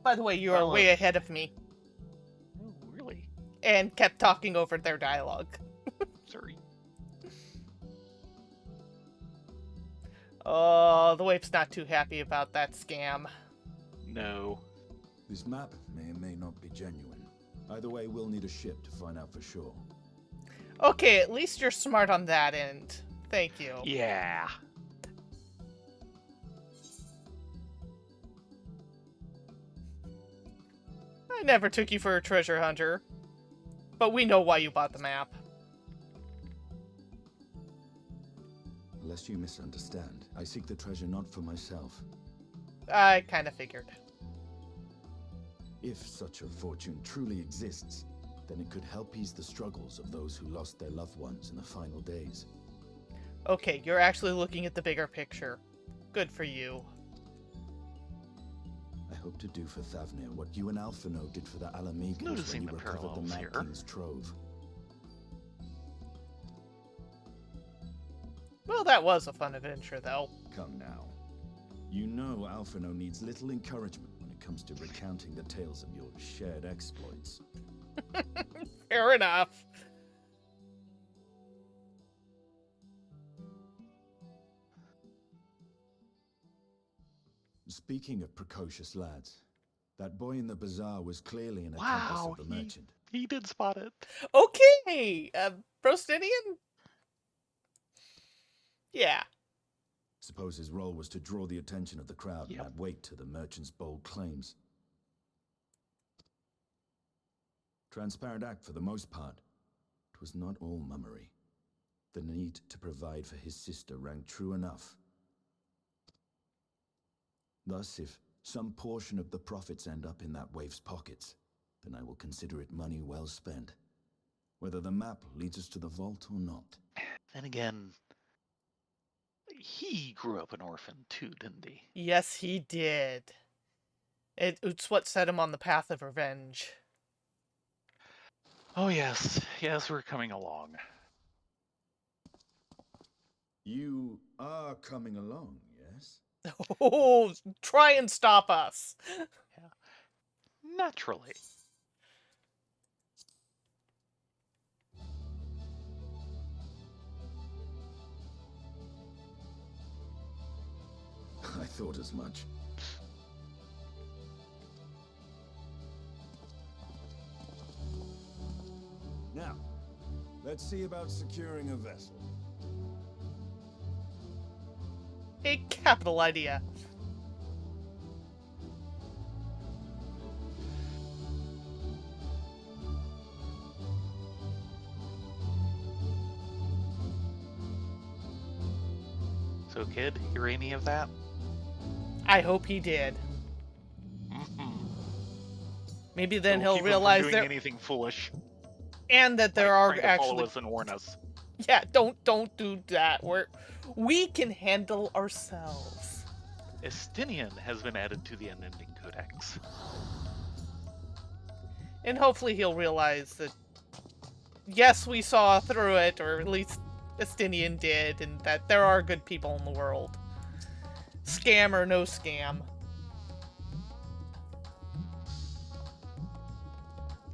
By the way, you are way ahead of me. Oh, really? And kept talking over their dialogue. Sorry. Oh, the Waif's not too happy about that scam. No. This map may or may not be genuine. Either way, we'll need a ship to find out for sure. Okay, at least you're smart on that end. Thank you. Yeah. I never took you for a treasure hunter. But we know why you bought the map. Lest you misunderstand, I seek the treasure not for myself. I kind of figured. If such a fortune truly exists, then it could help ease the struggles of those who lost their loved ones in the final days. Okay, you're actually looking at the bigger picture. Good for you. I hope to do for Thavner what you and Alphino did for the Alamegans when Noticing you the recovered the parallels Mad here. King's trove. Well, that was a fun adventure, though. Come now. You know Alphino needs little encouragement when it comes to recounting the tales of your shared exploits. Fair enough. Speaking of precocious lads, that boy in the bazaar was clearly an accomplice Wow, of the merchant. he did spot it. Okay, Brostinian? Yeah. Suppose his role was to draw the attention of the crowd Yep. and add weight to the merchant's bold claims. Transparent act for the most part. It was not all mummery. The need to provide for his sister rang true enough. Thus, if some portion of the profits end up in that waif's pockets, then I will consider it money well spent. Whether the map leads us to the vault or not. Then again, he grew up an orphan too, didn't he? Yes, he did. It's what set him on the path of revenge. Oh yes, yes, we're coming along. You are coming along, yes? Oh, try and stop us. Naturally. I thought as much. Now, let's see about securing a vessel. A capital idea. So, kid, hear any of that? I hope he did. Maybe then So he'll keep him from realize doing there anything foolish. and that there Like are trying to follow actually us and warn us. yeah. Don't do that. We can handle ourselves. Estinian has been added to the Unending Codex. And hopefully he'll realize that, yes, we saw through it, or at least Estinian did, and that there are good people in the world. Scam or no scam.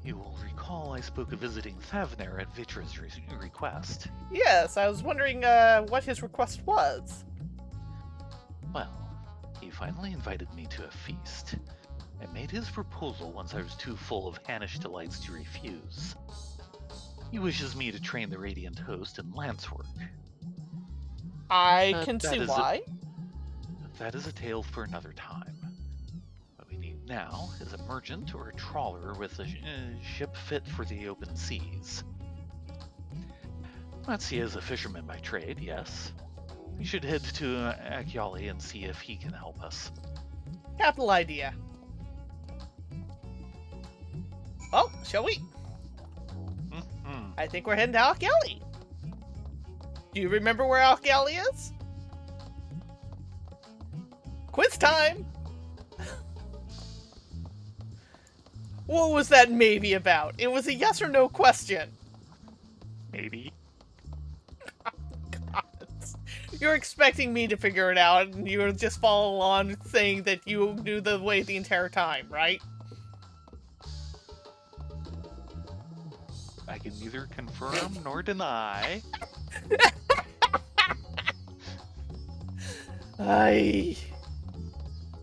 You will recall I spoke of visiting Thavner at Vitra's request. Yes, I was wondering what his request was. Well, he finally invited me to a feast. I made his proposal once I was too full of Hanish delights to refuse. He wishes me to train the Radiant Host in lance work. I But can that see is why. That is a tale for another time. What we need now is a merchant or a trawler with a ship fit for the open seas. Matsi is a fisherman by trade, yes. We should head to Akyali and see if he can help us. Capital idea. Well, shall we? Mm-hmm. I think we're heading to Alkali. Do you remember where Alkali is? Quiz time! What was that maybe about? It was a yes or no question. Maybe. God. You're expecting me to figure it out, and you were just follow along saying that you knew the way the entire time, right? I can neither confirm nor deny. Ay.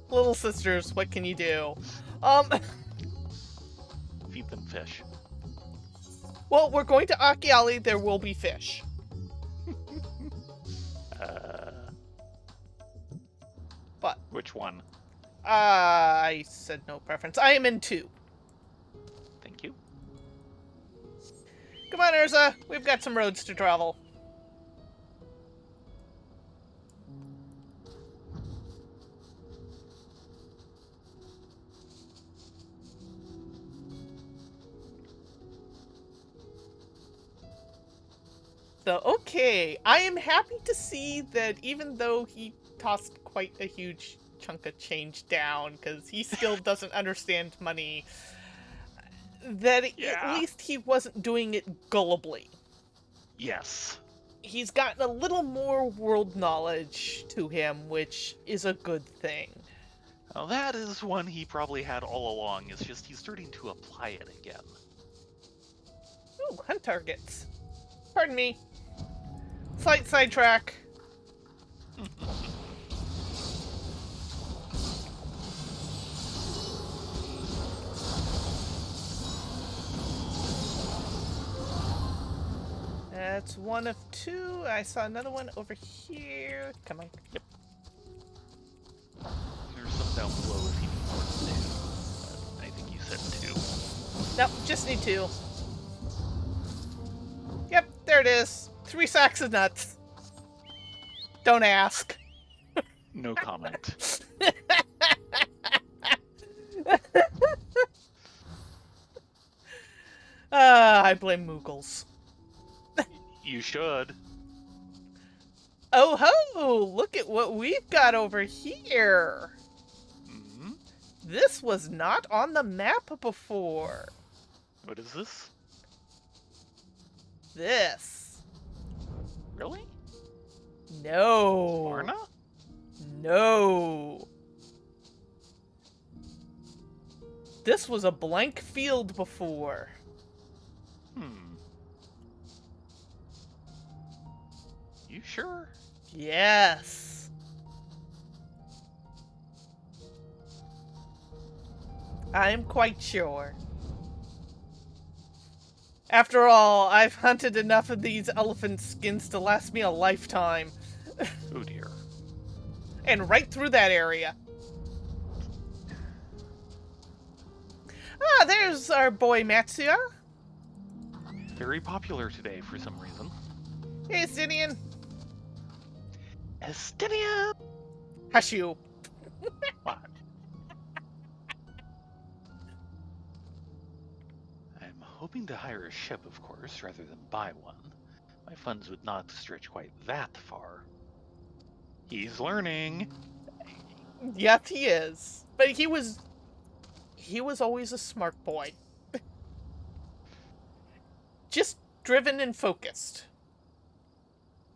Little sisters, what can you do? Feed them fish. Well, we're going to Akyali, there will be fish. But Which one? I said no preference. I am in 2. Thank you. Come on, Urza. We've got some roads to travel. So, okay. I am happy to see that even though he tossed quite a huge chunk of change down, because he still doesn't understand money, that at least he wasn't doing it gullibly. Yes. He's gotten a little more world knowledge to him, which is a good thing. Well, that is one he probably had all along. It's just he's starting to apply it again. Ooh, hunt targets. Pardon me. Slight sidetrack. That's one of 2. I saw another one over here. Come on. Yep. There's some down below if you need more than 2. But I think you said 2. Nope, just need 2. Yep, there it is. 3 sacks of nuts. Don't ask. No comment. I blame Moogles. You should. Oh ho! Look at what we've got over here. Mm-hmm. This was not on the map before. What is this? This. Really? No. Lorna? No. This was a blank field before. You sure? Yes. I'm quite sure. After all, I've hunted enough of these elephant skins to last me a lifetime. Oh dear. And right through that area. Ah, there's our boy Matsuya. Very popular today for some reason. Hey, Estinian. Estinian! Hush you. What? hoping to hire a ship, of course, rather than buy one. My funds would not stretch quite that far. He's learning. Yes, he is. But he was always a smart boy. Just driven and focused.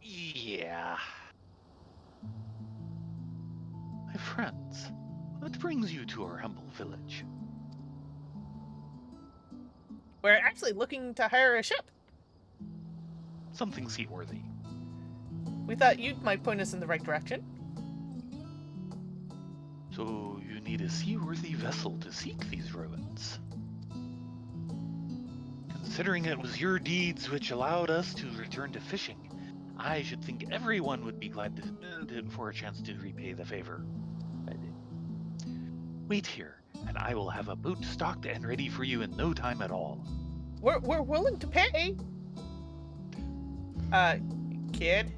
Yeah. My friends, what brings you to our humble village? We're actually looking to hire a ship. Something seaworthy. We thought you might point us in the right direction. So you need a seaworthy vessel to seek these ruins. Considering it was your deeds which allowed us to return to fishing, I should think everyone would be glad for a chance to repay the favor. Wait here, and I will have a boat stocked and ready for you in no time at all. We're willing to pay. Kid,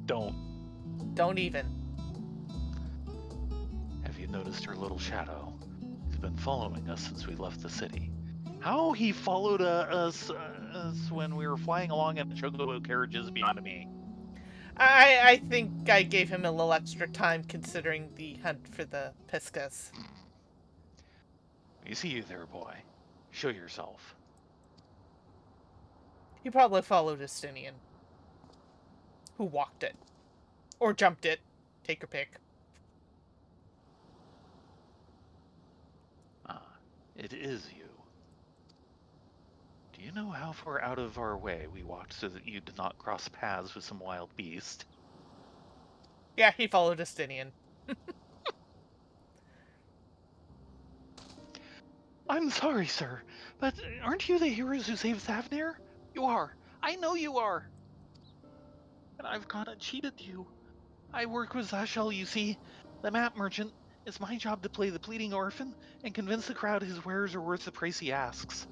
Don't. don't even. Have you noticed her little shadow? He's been following us since we left the city. How he followed us when we were flying along in the chocobo carriages beyond me. I think I gave him a little extra time considering the hunt for the Piscas. We see you there, boy. Show yourself. He probably followed Justinian, who walked it. Or jumped it. Take your pick. Ah, it is you. Do you know how far out of our way we walked so that you did not cross paths with some wild beast? Yeah, he followed Justinian. I'm sorry, sir, but aren't you the heroes who saved Thavnir? You are. I know you are. And I've gone and cheated you. I work with Zashel, you see, the map merchant. It's my job to play the pleading orphan and convince the crowd his wares are worth the price he asks.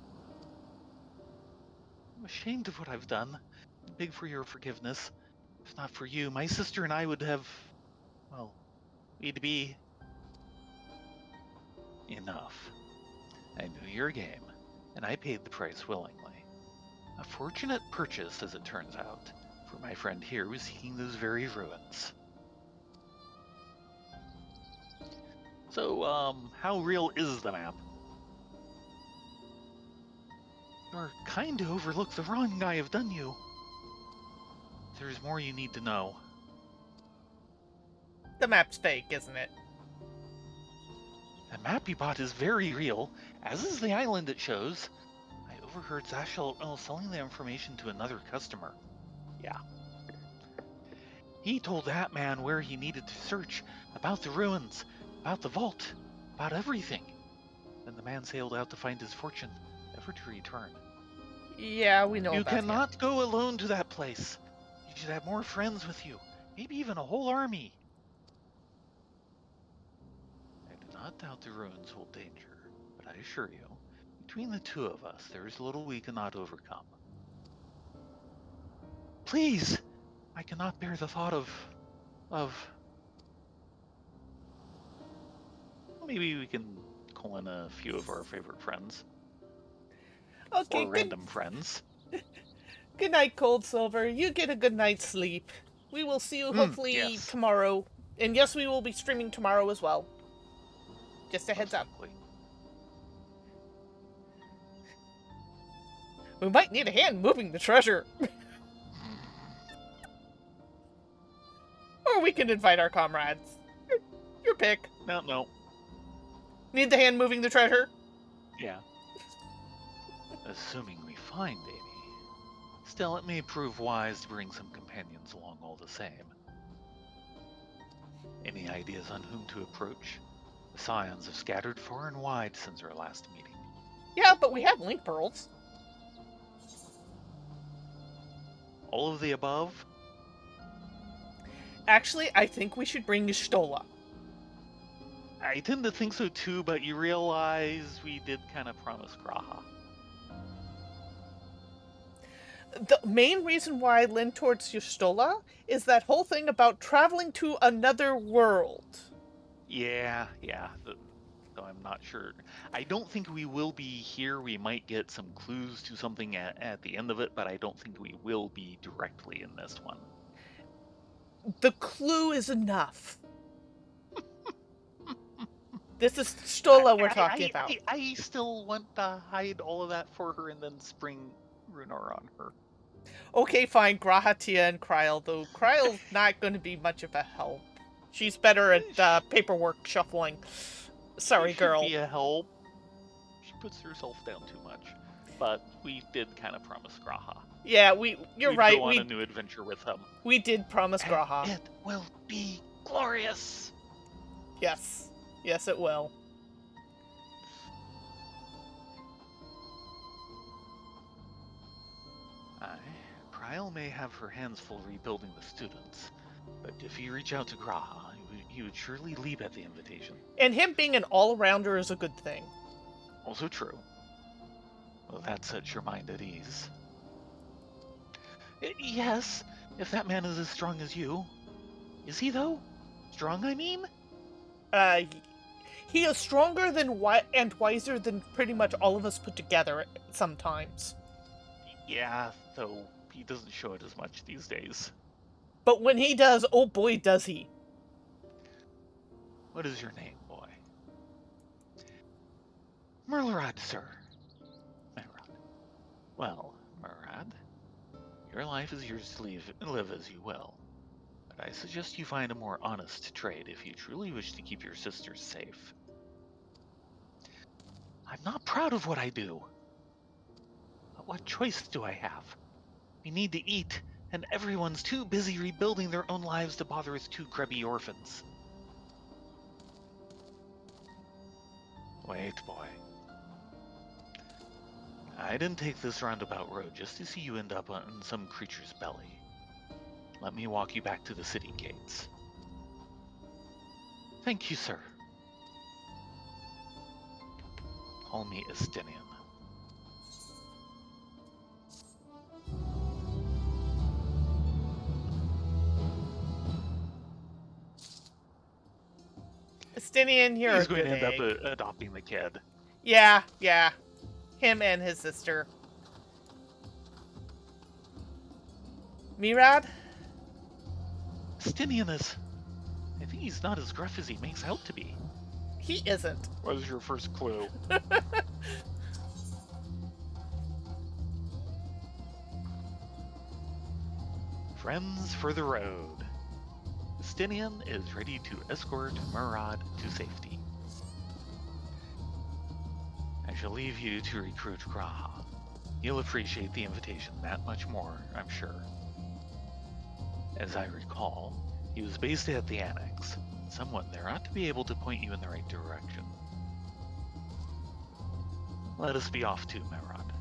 I'm ashamed of what I've done. I beg for your forgiveness. If not for you, my sister and I would have, well, we'd be enough. I knew your game, and I paid the price willingly. A fortunate purchase, as it turns out, for my friend here was seeking those very ruins. So, how real is the map? You're kind to overlook the wrong I have done you. There's more you need to know. The map's fake, isn't it? The map you bought is very real, as is the island it shows. I overheard Zashel selling the information to another customer. Yeah. He told that man where he needed to search, about the ruins, about the vault, about everything. Then the man sailed out to find his fortune, never to return. Yeah, we know You about him. cannot go alone to that place. You should have more friends with you, maybe even a whole army. I do not doubt the ruins hold danger, but I assure you, between the two of us, there is little we cannot overcome. Please! I cannot bear the thought of... Maybe we can call in a few of our favorite friends. Okay, or random friends. Good night, Cold Silver. You get a good night's sleep. We will see you hopefully tomorrow. And yes, we will be streaming tomorrow as well. Just a heads up. We might need a hand moving the treasure. Or we can invite our comrades. Your pick. No. Need the hand moving the treasure? Yeah. Assuming we find any. Still, it may prove wise to bring some companions along all the same. Any ideas on whom to approach? The Scions have scattered far and wide since our last meeting. Yeah, but we have link pearls. All of the above? Actually, I think we should bring Y'shtola. I tend to think so too, but you realize we did kind of promise Graha. The main reason why I lean towards Y'shtola is that whole thing about traveling to another world. Yeah. The so I'm not sure. I don't think we will be here. We might get some clues to something at the end of it, but I don't think we will be directly in this one. The clue is enough. This is Stola we're talking about. I still want to hide all of that for her and then spring Runar on her. Okay, fine, Grahatia and Kryle, though Kryle's not going to be much of a help. She's better at paperwork shuffling. Sorry, She should girl. be a help. She puts herself down too much. But we did kind of promise Graha. Yeah, you're right. Go on a new adventure with him. We did promise Graha. It will be glorious. Yes. Yes, it will. Kryle may have her hands full rebuilding the students, but if you reach out to Graha, he would surely leap at the invitation. And him being an all-rounder is a good thing. Also true. Well, that sets your mind at ease. Yes, if that man is as strong as you. Is he, though? Strong, I mean? He is stronger than and wiser than pretty much all of us put together sometimes. Yeah, though he doesn't show it as much these days. But when he does, oh boy, does he. What is your name, boy? Merlrad, sir. Merlrad. Well, Merlrad, your life is yours to live as you will. But I suggest you find a more honest trade if you truly wish to keep your sisters safe. I'm not proud of what I do. But what choice do I have? We need to eat, and everyone's too busy rebuilding their own lives to bother with two grubby orphans. Wait, boy. I didn't take this roundabout road just to see you end up on some creature's belly. Let me walk you back to the city gates. Thank you, sir. Call me Estinian. Estinian, you're He's a going good to end egg. up adopting the kid. Yeah. Him and his sister. Mirad? Estinian is... I think he's not as gruff as he makes out to be. He isn't. What was your first clue? Friends for the road. Estinian is ready to escort Murad to safety. I shall leave you to recruit Graha. He'll appreciate the invitation that much more, I'm sure. As I recall, he was based at the Annex. Someone there ought to be able to point you in the right direction. Let us be off too, Murad.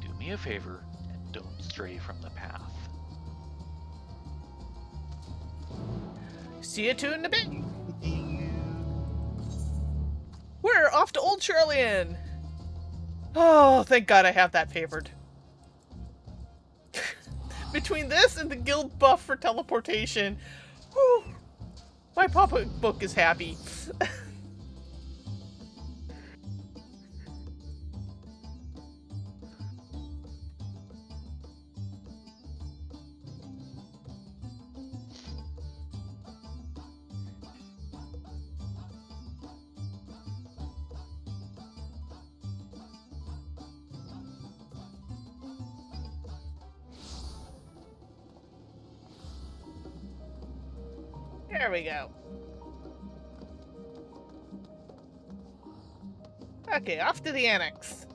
Do me a favor and don't stray from the path. See you two in a bit. We're off to Old Sherlian. Oh, thank God I have that favored. Between this and the guild buff for teleportation, whew, my pocketbook is happy. There we go. Okay, off to the Annex.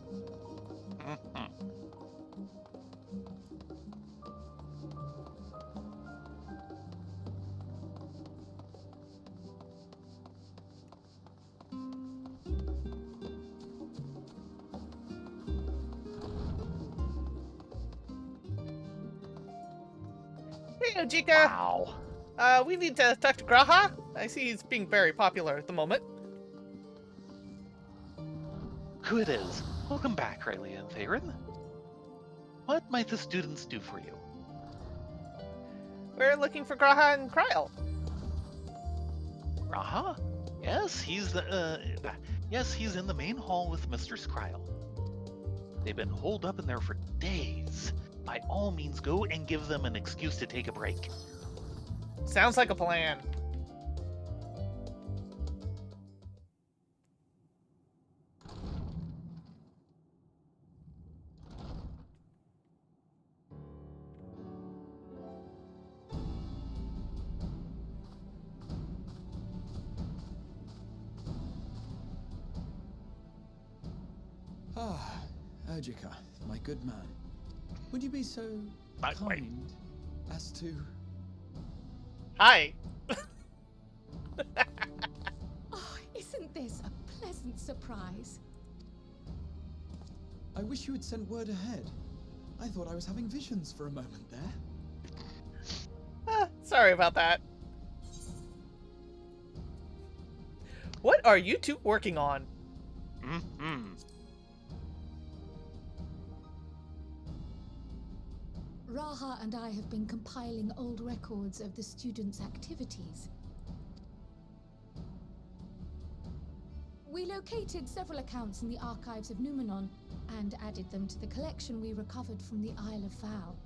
Hey, Ojika. Wow. We need to talk to Graha. I see he's being very popular at the moment. Who it is? Welcome back, Rylea and Thayrin. What might the students do for you? We're looking for Graha and Kryle. Graha? Yes, he's the, Yes, he's in the main hall with Mistress Kryle. They've been holed up in there for days. By all means, go and give them an excuse to take a break. Sounds like a plan. Ah, Urgica, my good man. Would you be so Not quite. kind as to... Hi. Oh, isn't this a pleasant surprise? I wish you had sent word ahead. I thought I was having visions for a moment there. Sorry about that. What are you two working on? Mm-hmm. Raha and I have been compiling old records of the students' activities. We located several accounts in the archives of Numenon and added them to the collection we recovered from the Isle of Fowl.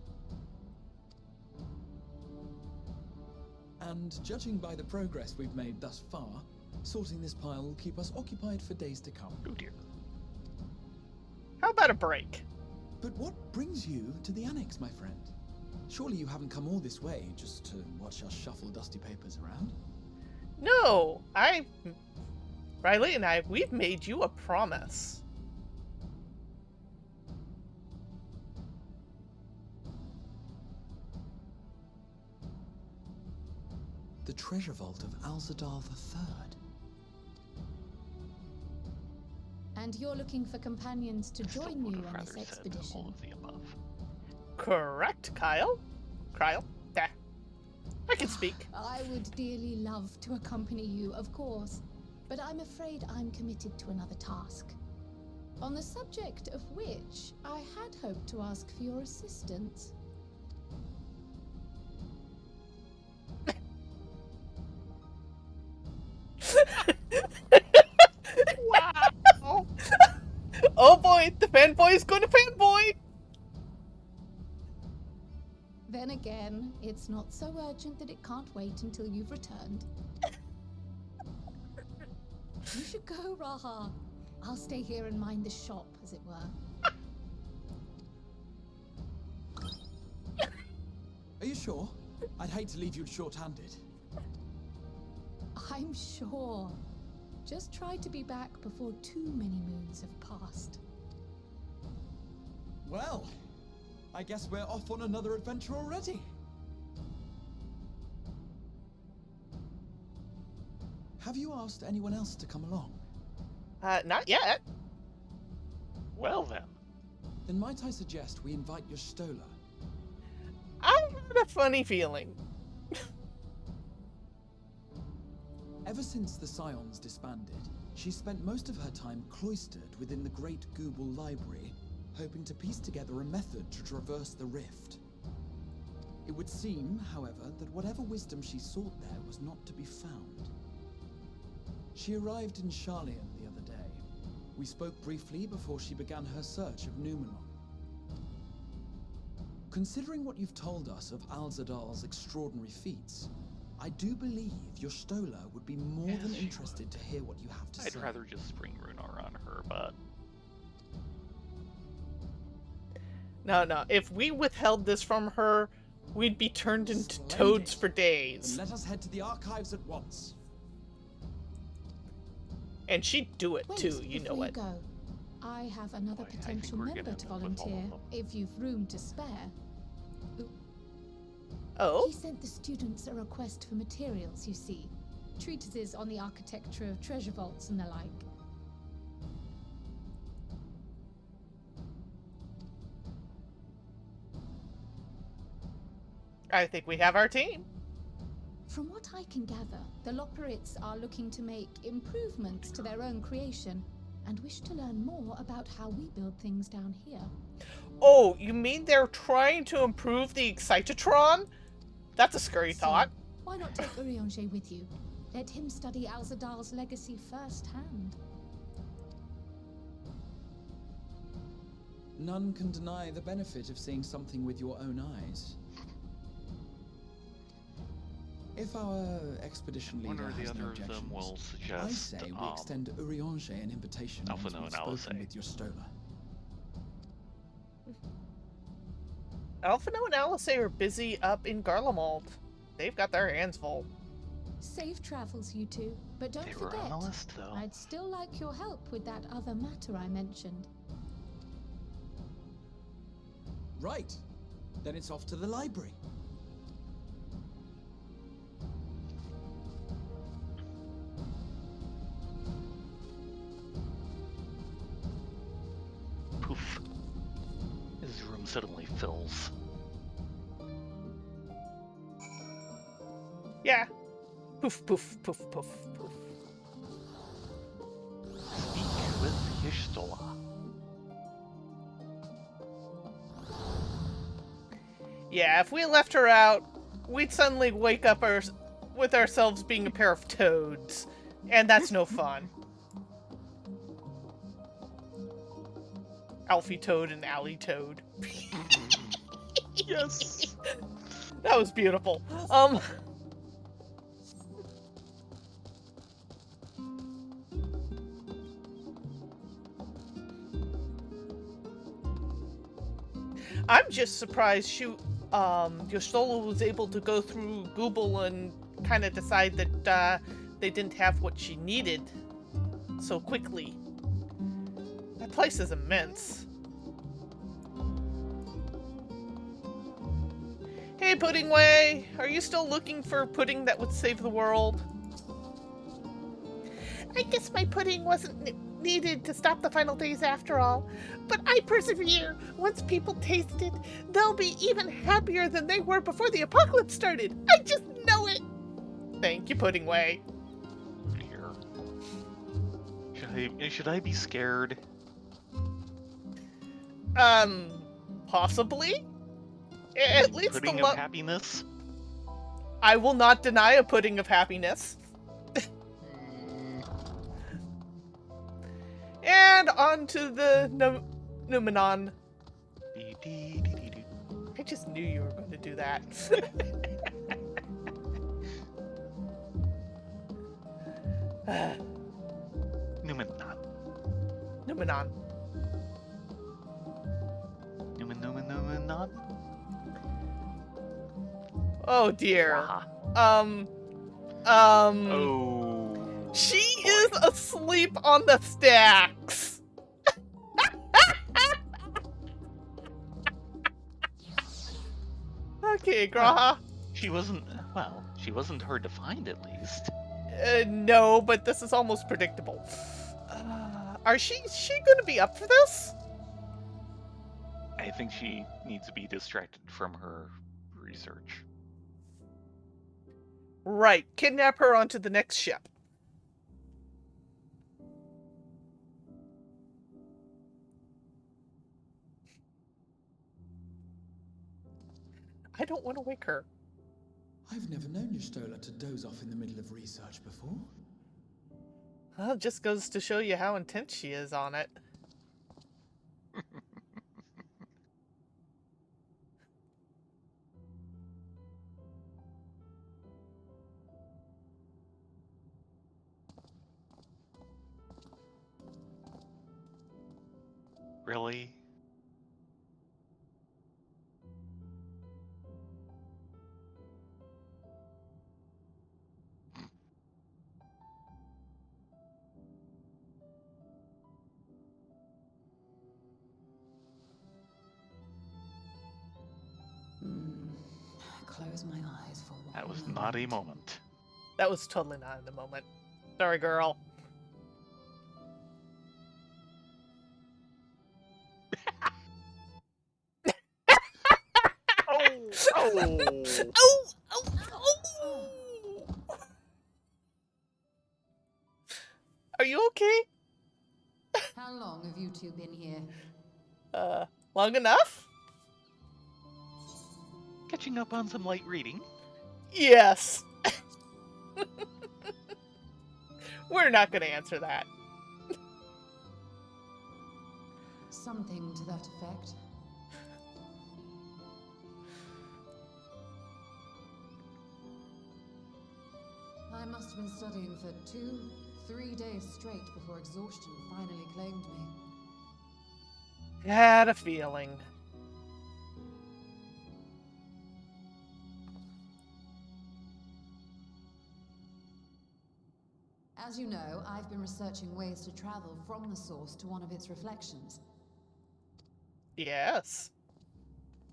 And judging by the progress we've made thus far, sorting this pile will keep us occupied for days to come. Oh dear. How about a break? But what brings you to the Annex, my friend? Surely you haven't come all this way just to watch us shuffle dusty papers around? No, Rylea and I, we've made you a promise. The treasure vault of Alzadal III. And you're looking for companions to Still join would you have on rather this said expedition. all of the above. Correct, Kyle? Kryle? Yeah. I can speak. I would dearly love to accompany you, of course, but I'm afraid I'm committed to another task. On the subject of which I had hoped to ask for your assistance. Wow! Oh boy, the fanboy's going to fanboy! Then again, it's not so urgent that it can't wait until you've returned. You should go, Raha. I'll stay here and mind the shop, as it were. Are you sure? I'd hate to leave you short-handed. I'm sure. Just try to be back before too many moons have passed. Well, I guess we're off on another adventure already. Have you asked anyone else to come along? Not yet. Well then. Then might I suggest we invite your Stola? I had a funny feeling. Ever since the Scions disbanded, she spent most of her time cloistered within the Great Google Library, hoping to piece together a method to traverse the rift. It would seem, however, that whatever wisdom she sought there was not to be found. She arrived in Charlian the other day. We spoke briefly before she began her search of Numenon. Considering what you've told us of Alzadal's extraordinary feats, I do believe your Stola would be more than she interested to hear what you have to say. I'd rather just spring Runar on her, but No. If we withheld this from her, we'd be turned into Splendid. toads for Then days. let us head to the archives at once. And she'd do it Wait, too, you know before it. you go, I have another Boy, I think potential we're gonna member to end up with all of volunteer, them. if you've room to spare. Oh? He sent the students a request for materials, you see. Treatises on the architecture of treasure vaults and the like. I think we have our team. From what I can gather, the Loperites are looking to make improvements to their own creation and wish to learn more about how we build things down here. Oh, you mean they're trying to improve the Excitatron? That's a scary So, thought. why not take Urianger with you? Let him study Alzadal's legacy firsthand. None can deny the benefit of seeing something with your own eyes. If our expedition One leader or the has no other of them objections, will I suggest say we extend Urianger an invitation Alpha once no we've Analyse. spoken with your Stola. Alphino and Alice are busy up in Garlemald. They've got their hands full. Safe travels, you two. But don't They were forget, on the list, though. I'd still like your help with that other matter I mentioned. Right. Then it's off to the library. Poof. His room suddenly fills. Yeah. Poof, poof, poof, poof, poof. Speak with Y'shtola. Yeah, if we left her out, we'd suddenly wake up with ourselves being a pair of toads. And that's no fun. Alfie Toad and Allie Toad. Yes! That was beautiful. I'm just surprised Y'shtola was able to go through Google and kind of decide that they didn't have what she needed so quickly. That place is immense. Hey, Pudding Way! Are you still looking for pudding that would save the world? I guess my pudding wasn't needed to stop the final days after all. But I persevere. Once people taste it, they'll be even happier than they were before the apocalypse started. I just know it! Thank you, Pudding Way. Here. Should I be scared? Possibly? At least Pudding the of happiness? I will not deny a pudding of happiness. And on to the Numenon. I just knew you were going to do that. Numenon. Numenon. Numenon? Oh dear. Oh. She is asleep on the stacks. Okay, Graha. She wasn't hard to find at least. No, but this is almost predictable. Is she gonna be up for this? I think she needs to be distracted from her research. Right, kidnap her onto the next ship. I don't want to wake her. I've never known Y'shtola to doze off in the middle of research before. Well, it just goes to show you how intense she is on it. Really? Close my eyes for one. That was not a moment. That was totally not in the moment. Sorry, girl. Are you okay? How long have you two been here? Long enough? Catching up on some light reading. Yes. We're not going to answer that. Something to that effect. I must have been studying for 2-3 days straight before exhaustion finally claimed me. Had a feeling. As you know, I've been researching ways to travel from the source to one of its reflections. Yes.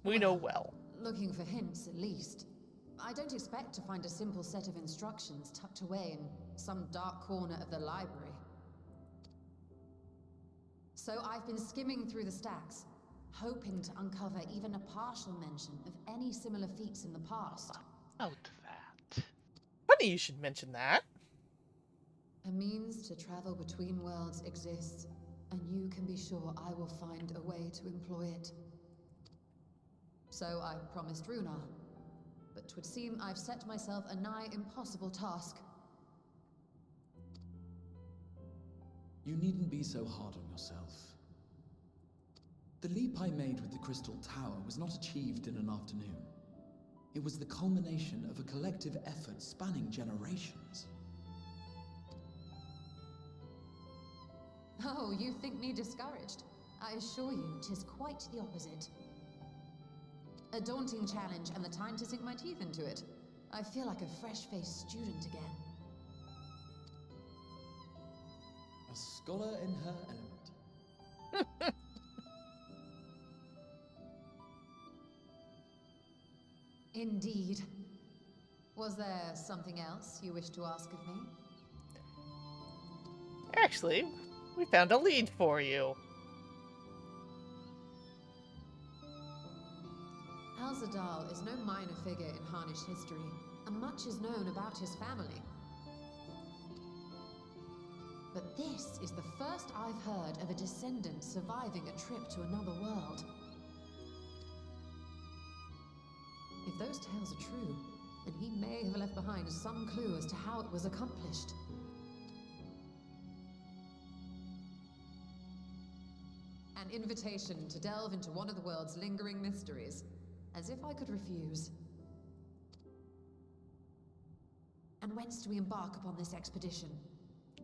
We know well. Looking for hints, at least. I don't expect to find a simple set of instructions tucked away in some dark corner of the library. So I've been skimming through the stacks, hoping to uncover even a partial mention of any similar feats in the past. About that. Funny you should mention that. A means to travel between worlds exists, and you can be sure I will find a way to employ it. So I promised Runa, but 'twould seem I've set myself a nigh impossible task. You needn't be so hard on yourself. The leap I made with the Crystal Tower was not achieved in an afternoon. It was the culmination of a collective effort spanning generations. Oh, you think me discouraged? I assure you, 'tis quite the opposite. A daunting challenge and the time to sink my teeth into it. I feel like a fresh-faced student again. A scholar in her element. Indeed. Was there something else you wish to ask of me? Actually, we found a lead for you. Alzadal is no minor figure in Harnish history, and much is known about his family. But this is the first I've heard of a descendant surviving a trip to another world. If those tales are true, then he may have left behind some clue as to how it was accomplished. An invitation to delve into one of the world's lingering mysteries. As if I could refuse. And whence do we embark upon this expedition?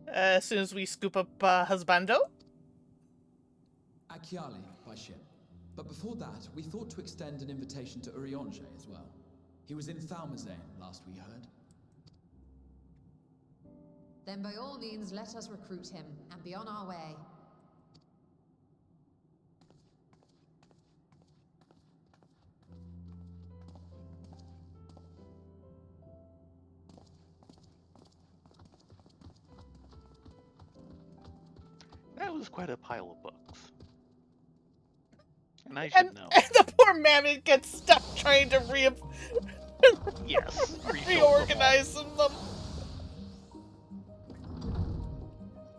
As soon as we scoop up Husbando? Achiali by ship. But before that, we thought to extend an invitation to Urianger as well. He was in Thalmazane last we heard. Then by all means, let us recruit him and be on our way. That was quite a pile of books. And I should know. And the poor mammoth gets stuck trying to Yes, reorganize them.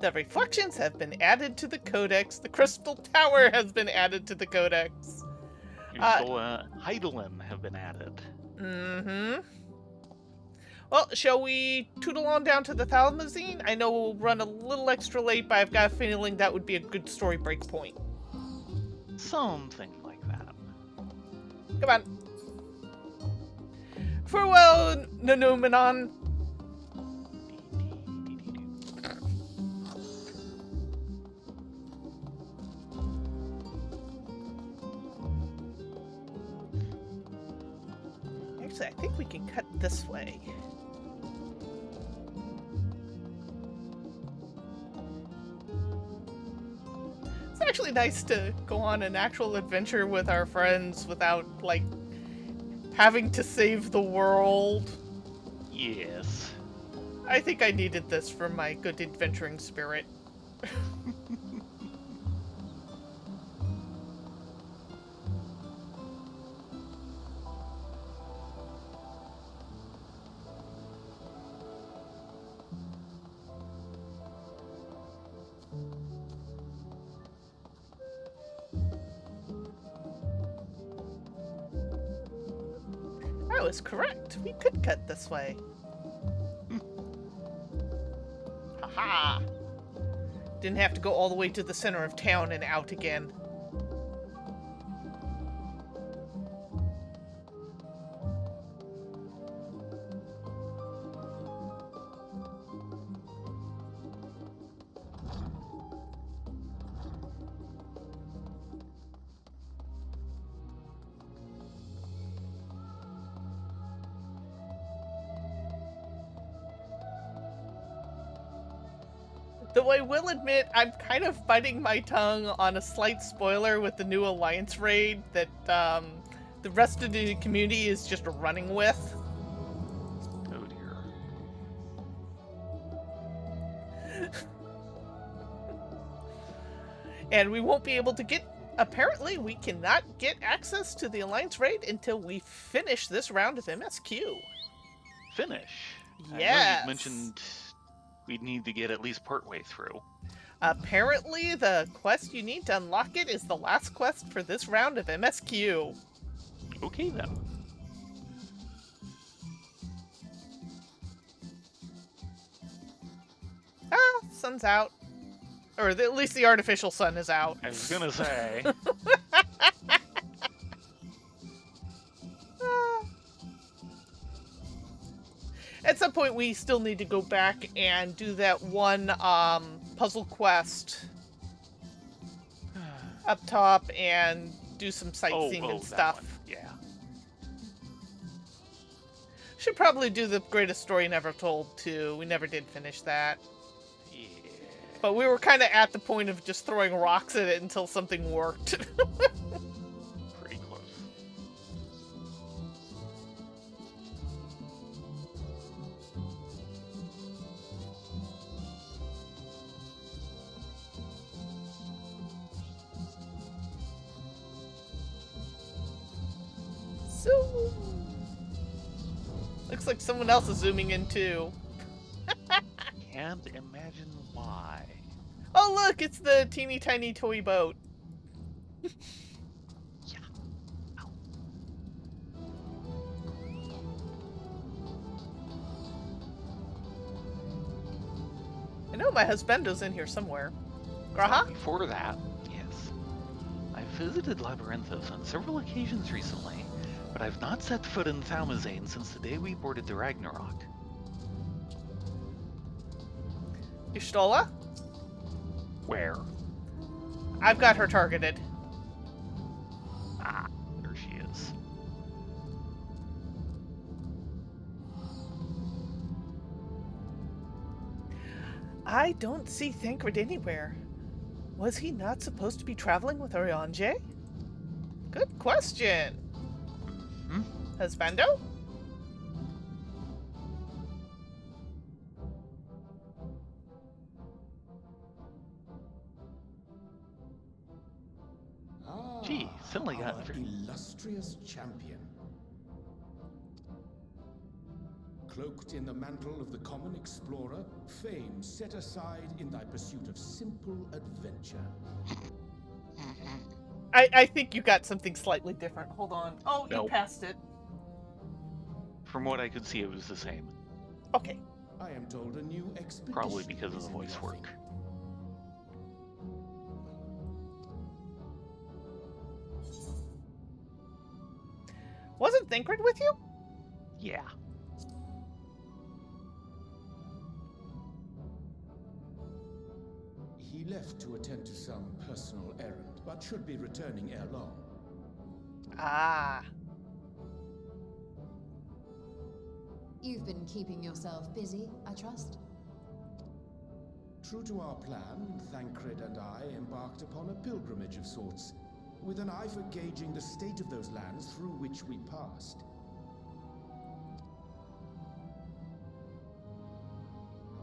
The reflections have been added to the codex. The Crystal Tower has been added to the codex. Heidelin have been added. Mm-hmm. Well, shall we tootle on down to the Thalmazine? I know we'll run a little extra late, but I've got a feeling that would be a good story break point. Something like that. Come on. Farewell, Nanumenon. Actually, I think we can cut this way. It's actually nice to go on an actual adventure with our friends without, like, having to save the world. Yes. I think I needed this for my good adventuring spirit. I was correct. We could cut this way. Haha! Didn't have to go all the way to the center of town and out again. Though I will admit, I'm kind of biting my tongue on a slight spoiler with the new Alliance raid that the rest of the community is just running with. Oh dear. And we won't be able to get... Apparently, we cannot get access to the Alliance raid until we finish this round of MSQ. Finish? I know Yes. you'd mentioned we'd need to get at least partway through. Apparently, the quest you need to unlock it is the last quest for this round of MSQ. Okay then. Ah, sun's out. Or at least the artificial sun is out. I was gonna say. At some point, we still need to go back and do that one puzzle quest up top and do some sightseeing and that stuff. one. Yeah. Should probably do the Greatest Story Never Told too. We never did finish that. Yeah. But we were kind of at the point of just throwing rocks at it until something worked. Pretty close. So, looks like someone else is zooming in too. Can't imagine why. Oh look, it's the teeny tiny toy boat. Yeah. Ow. I know my husbando's in here somewhere. Graha? Before that, yes. I've visited Labyrinthos on several occasions recently, but I've not set foot in Thalmazane since the day we boarded the Ragnarok. Ishtola? Where? I've got her targeted. Ah, there she is. I don't see Thancred anywhere. Was he not supposed to be traveling with Oriange? Good question. Hmm? Husbando? Gee, suddenly got our illustrious champion. Cloaked in the mantle of the common explorer, fame set aside in thy pursuit of simple adventure. I think you got something slightly different. Hold on. Oh, Nope. you passed it. From what I could see, it was the same. Okay. I am told a new expedition Probably because of is the in voice offing. work. Wasn't Thancred with you? Yeah. He left to attend to some personal errand, but should be returning ere long. Ah. You've been keeping yourself busy, I trust? True to our plan, Thancred and I embarked upon a pilgrimage of sorts, with an eye for gauging the state of those lands through which we passed.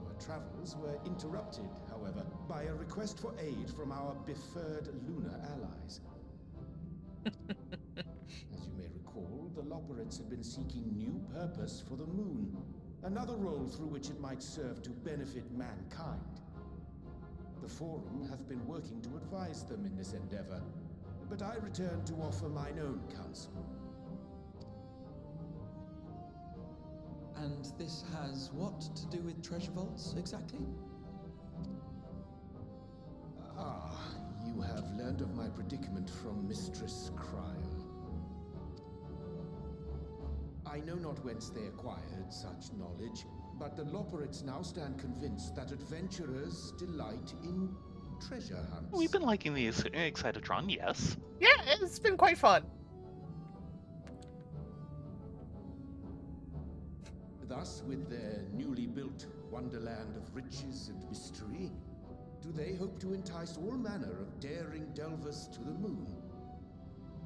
Our travels were interrupted, however, by a request for aid from our befurred lunar allies. As you may recall, the Loperites had been seeking new purpose for the moon, another role through which it might serve to benefit mankind. The Forum hath been working to advise them in this endeavor, but I return to offer mine own counsel. And this has what to do with treasure vaults, exactly? Ah, you have learned of my predicament from Mistress Cryle. I know not whence they acquired such knowledge, but the Loperites now stand convinced that adventurers delight in treasure hunts. We've been liking the Excitotron, yes. Yeah, it's been quite fun. Thus, with their newly built wonderland of riches and mystery, do they hope to entice all manner of daring delvers to the moon.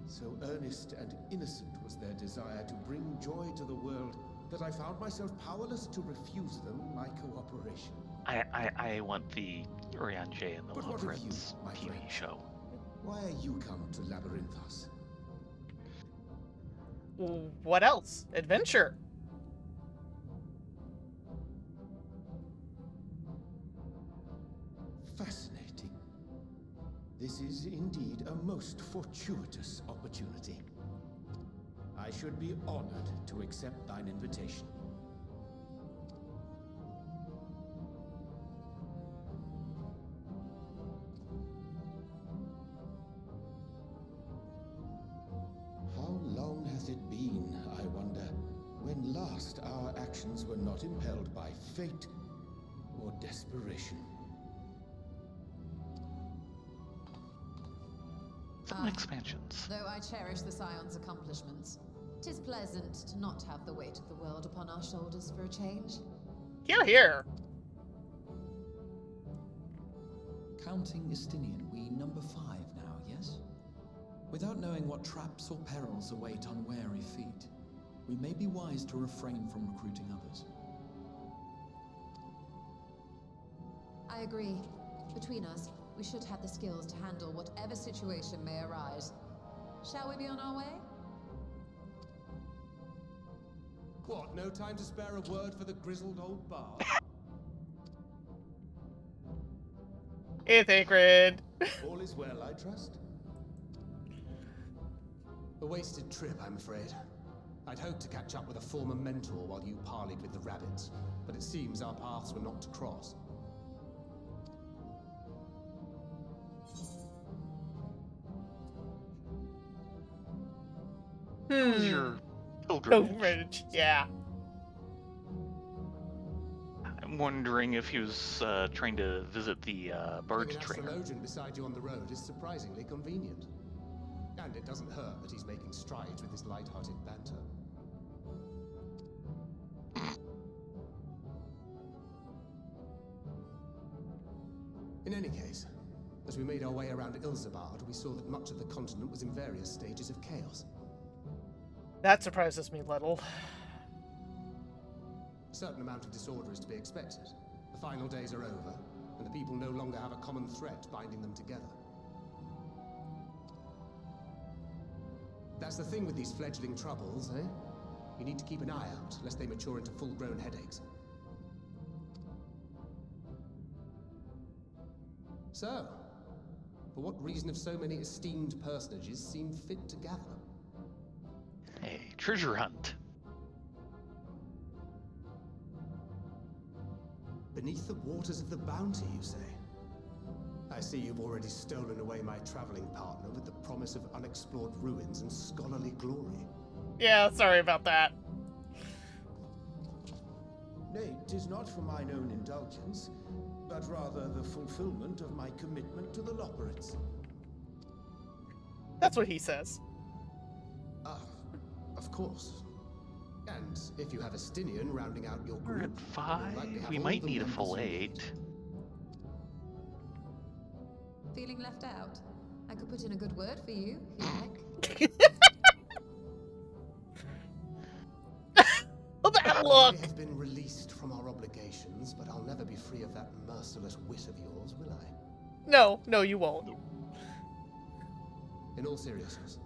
So earnest and innocent was their desire to bring joy to the world that I found myself powerless to refuse them my cooperation. I want the Oriange and the But what of you, Labyrinths my TV friend? show. Why are you come to Labyrinthos? What else? Adventure. Fascinating. This is indeed a most fortuitous opportunity. I should be honored to accept thine invitation. How long hath it been, I wonder, when last our actions were not impelled by fate or desperation? Some expansions. Though I cherish the Scion's accomplishments, 'tis pleasant to not have the weight of the world upon our shoulders for a change. Here, here. Counting Istinian, we number 5 now, yes? Without knowing what traps or perils await unwary feet, we may be wise to refrain from recruiting others. I agree. Between us, we should have the skills to handle whatever situation may arise. Shall we be on our way? What, no time to spare a word for the grizzled old bard? Hey, Thayrin. All is well, I trust? A wasted trip, I'm afraid. I'd hoped to catch up with a former mentor while you parleyed with the rabbits, but it seems our paths were not to cross. How was your pilgrimage? Pilgrimage, yeah. I'm wondering if he was trying to visit the bird Having an trainer. astrologian beside you on the road is surprisingly convenient. And it doesn't hurt that he's making strides with his light-hearted banter. In any case, as we made our way around Ilzabard, we saw that much of the continent was in various stages of chaos. That surprises me little. A certain amount of disorder is to be expected. The final days are over, and the people no longer have a common threat binding them together. That's the thing with these fledgling troubles, eh? You need to keep an eye out, lest they mature into full-grown headaches. So, for what reason have so many esteemed personages seemed fit to gather? A treasure hunt. Beneath the waters of the Bounty, you say? I see you've already stolen away my traveling partner with the promise of unexplored ruins and scholarly glory. Yeah, sorry about that. Nay, 'tis not for mine own indulgence, but rather the fulfillment of my commitment to the Loporits. That's what he says. Of course. And if you have a Stinian rounding out your We're group, at 5. you'll likely have We all might the need a members full you 8. Feeling left out? I could put in a good word for you, if you like. Oh, that I look! may have been released from our obligations, but I'll never be free of that merciless wit of yours, will I? No, you won't. In all seriousness,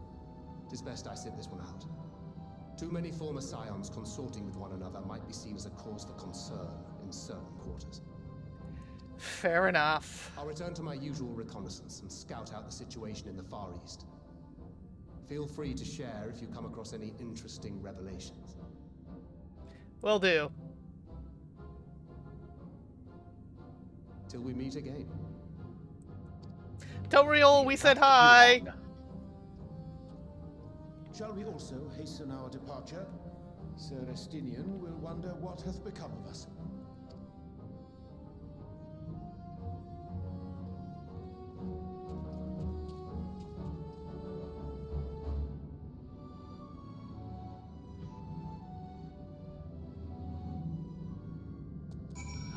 'tis best I sit this one out. Too many former scions consorting with one another might be seen as a cause for concern in certain quarters. Fair enough. I'll return to my usual reconnaissance and scout out the situation in the Far East. Feel free to share if you come across any interesting revelations. Will do. Till we meet again. Tell Rylea we said hi. Shall we also hasten our departure? Sir Estinian will wonder what hath become of us.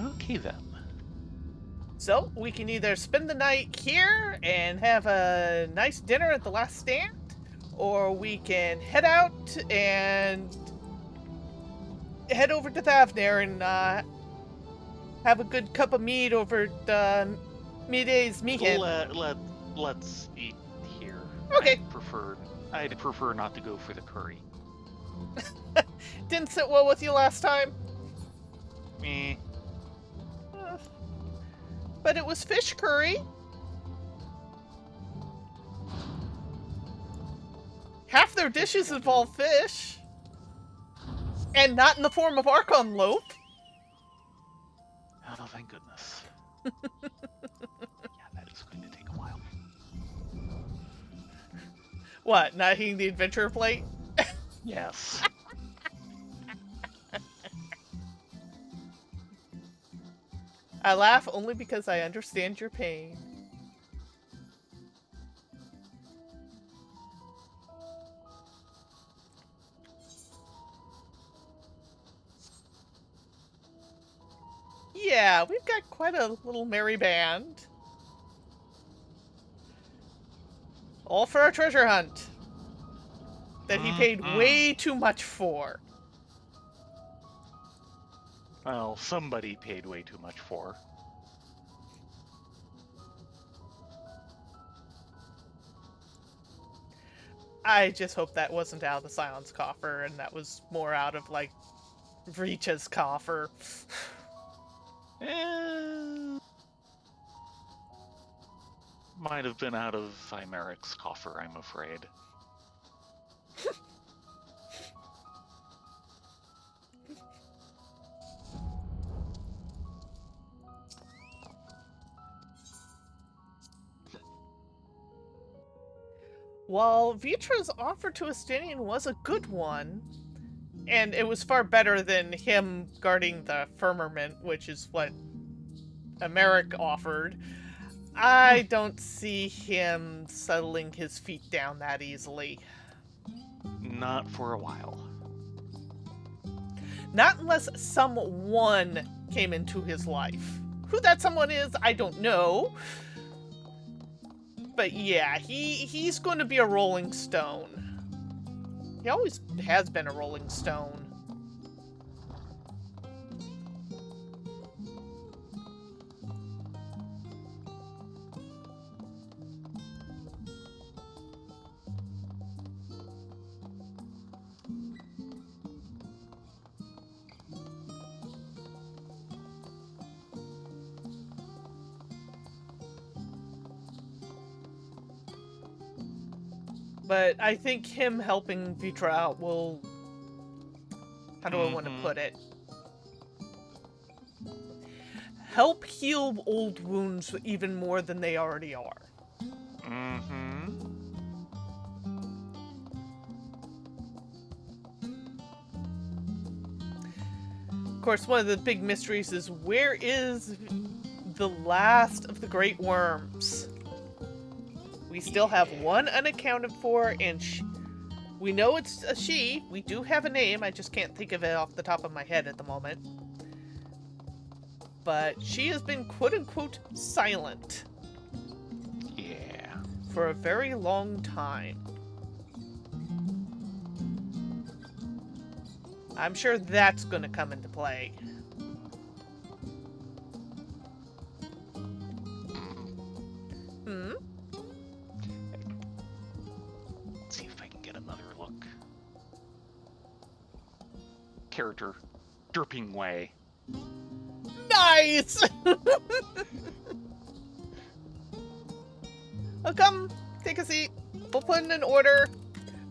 Okay then. So, we can either spend the night here and have a nice dinner at the last stand, or we can head out and head over to Thavner and have a good cup of mead over at Miday's Meehan. Let's eat here. Okay. I'd prefer not to go for the curry. Didn't sit well with you last time? Me. But it was fish curry. Half their dishes involve fish. And not in the form of Archon loaf. Oh, thank goodness. Yeah, that is going to take a while. What, not eating the adventure plate? Yes. I laugh only because I understand your pain. Yeah, we've got quite a little merry band. All for a treasure hunt that he paid way too much for. Well, somebody paid way too much for. I just hope that wasn't out of the Silence coffer and that was more out of, like, Vreecha's coffer. Might have been out of Thimeric's coffer, I'm afraid. While Vitra's offer to Estinian was a good one, and it was far better than him guarding the firmament, which is what Emeric offered, I don't see him settling his feet down that easily. Not for a while. Not unless someone came into his life. Who that someone is, I don't know. But yeah, he's going to be a Rolling Stone. He always has been a Rolling Stone. But I think him helping Vitra out will... How do I want to put it? Help heal old wounds even more than they already are. Of course, one of the big mysteries is where is the last of the great worms? We still have one unaccounted for, and we know it's a she. We do have a name. I just can't think of it off the top of my head at the moment. But she has been quote-unquote silent. Yeah. For a very long time. I'm sure that's going to come into play. Character, derping way. Nice! Oh, come, take a seat. We'll put in an order.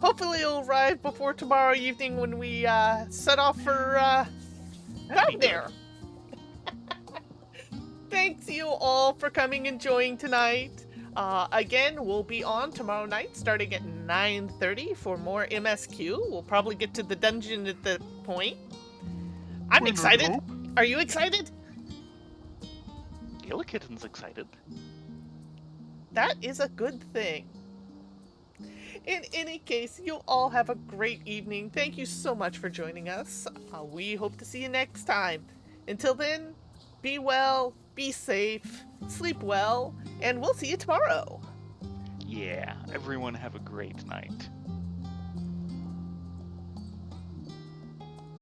Hopefully it'll arrive before tomorrow evening when we set off for there. Thanks you all for coming and joining tonight. Again, we'll be on tomorrow night starting at 9:30 for more MSQ. We'll probably get to the dungeon at that point. I'm excited. Are you excited? Gillikitten's excited. That is a good thing. In any case, you all have a great evening. Thank you so much for joining us. We hope to see you next time. Until then, be well, be safe, sleep well, and we'll see you tomorrow. Yeah, everyone have a great night.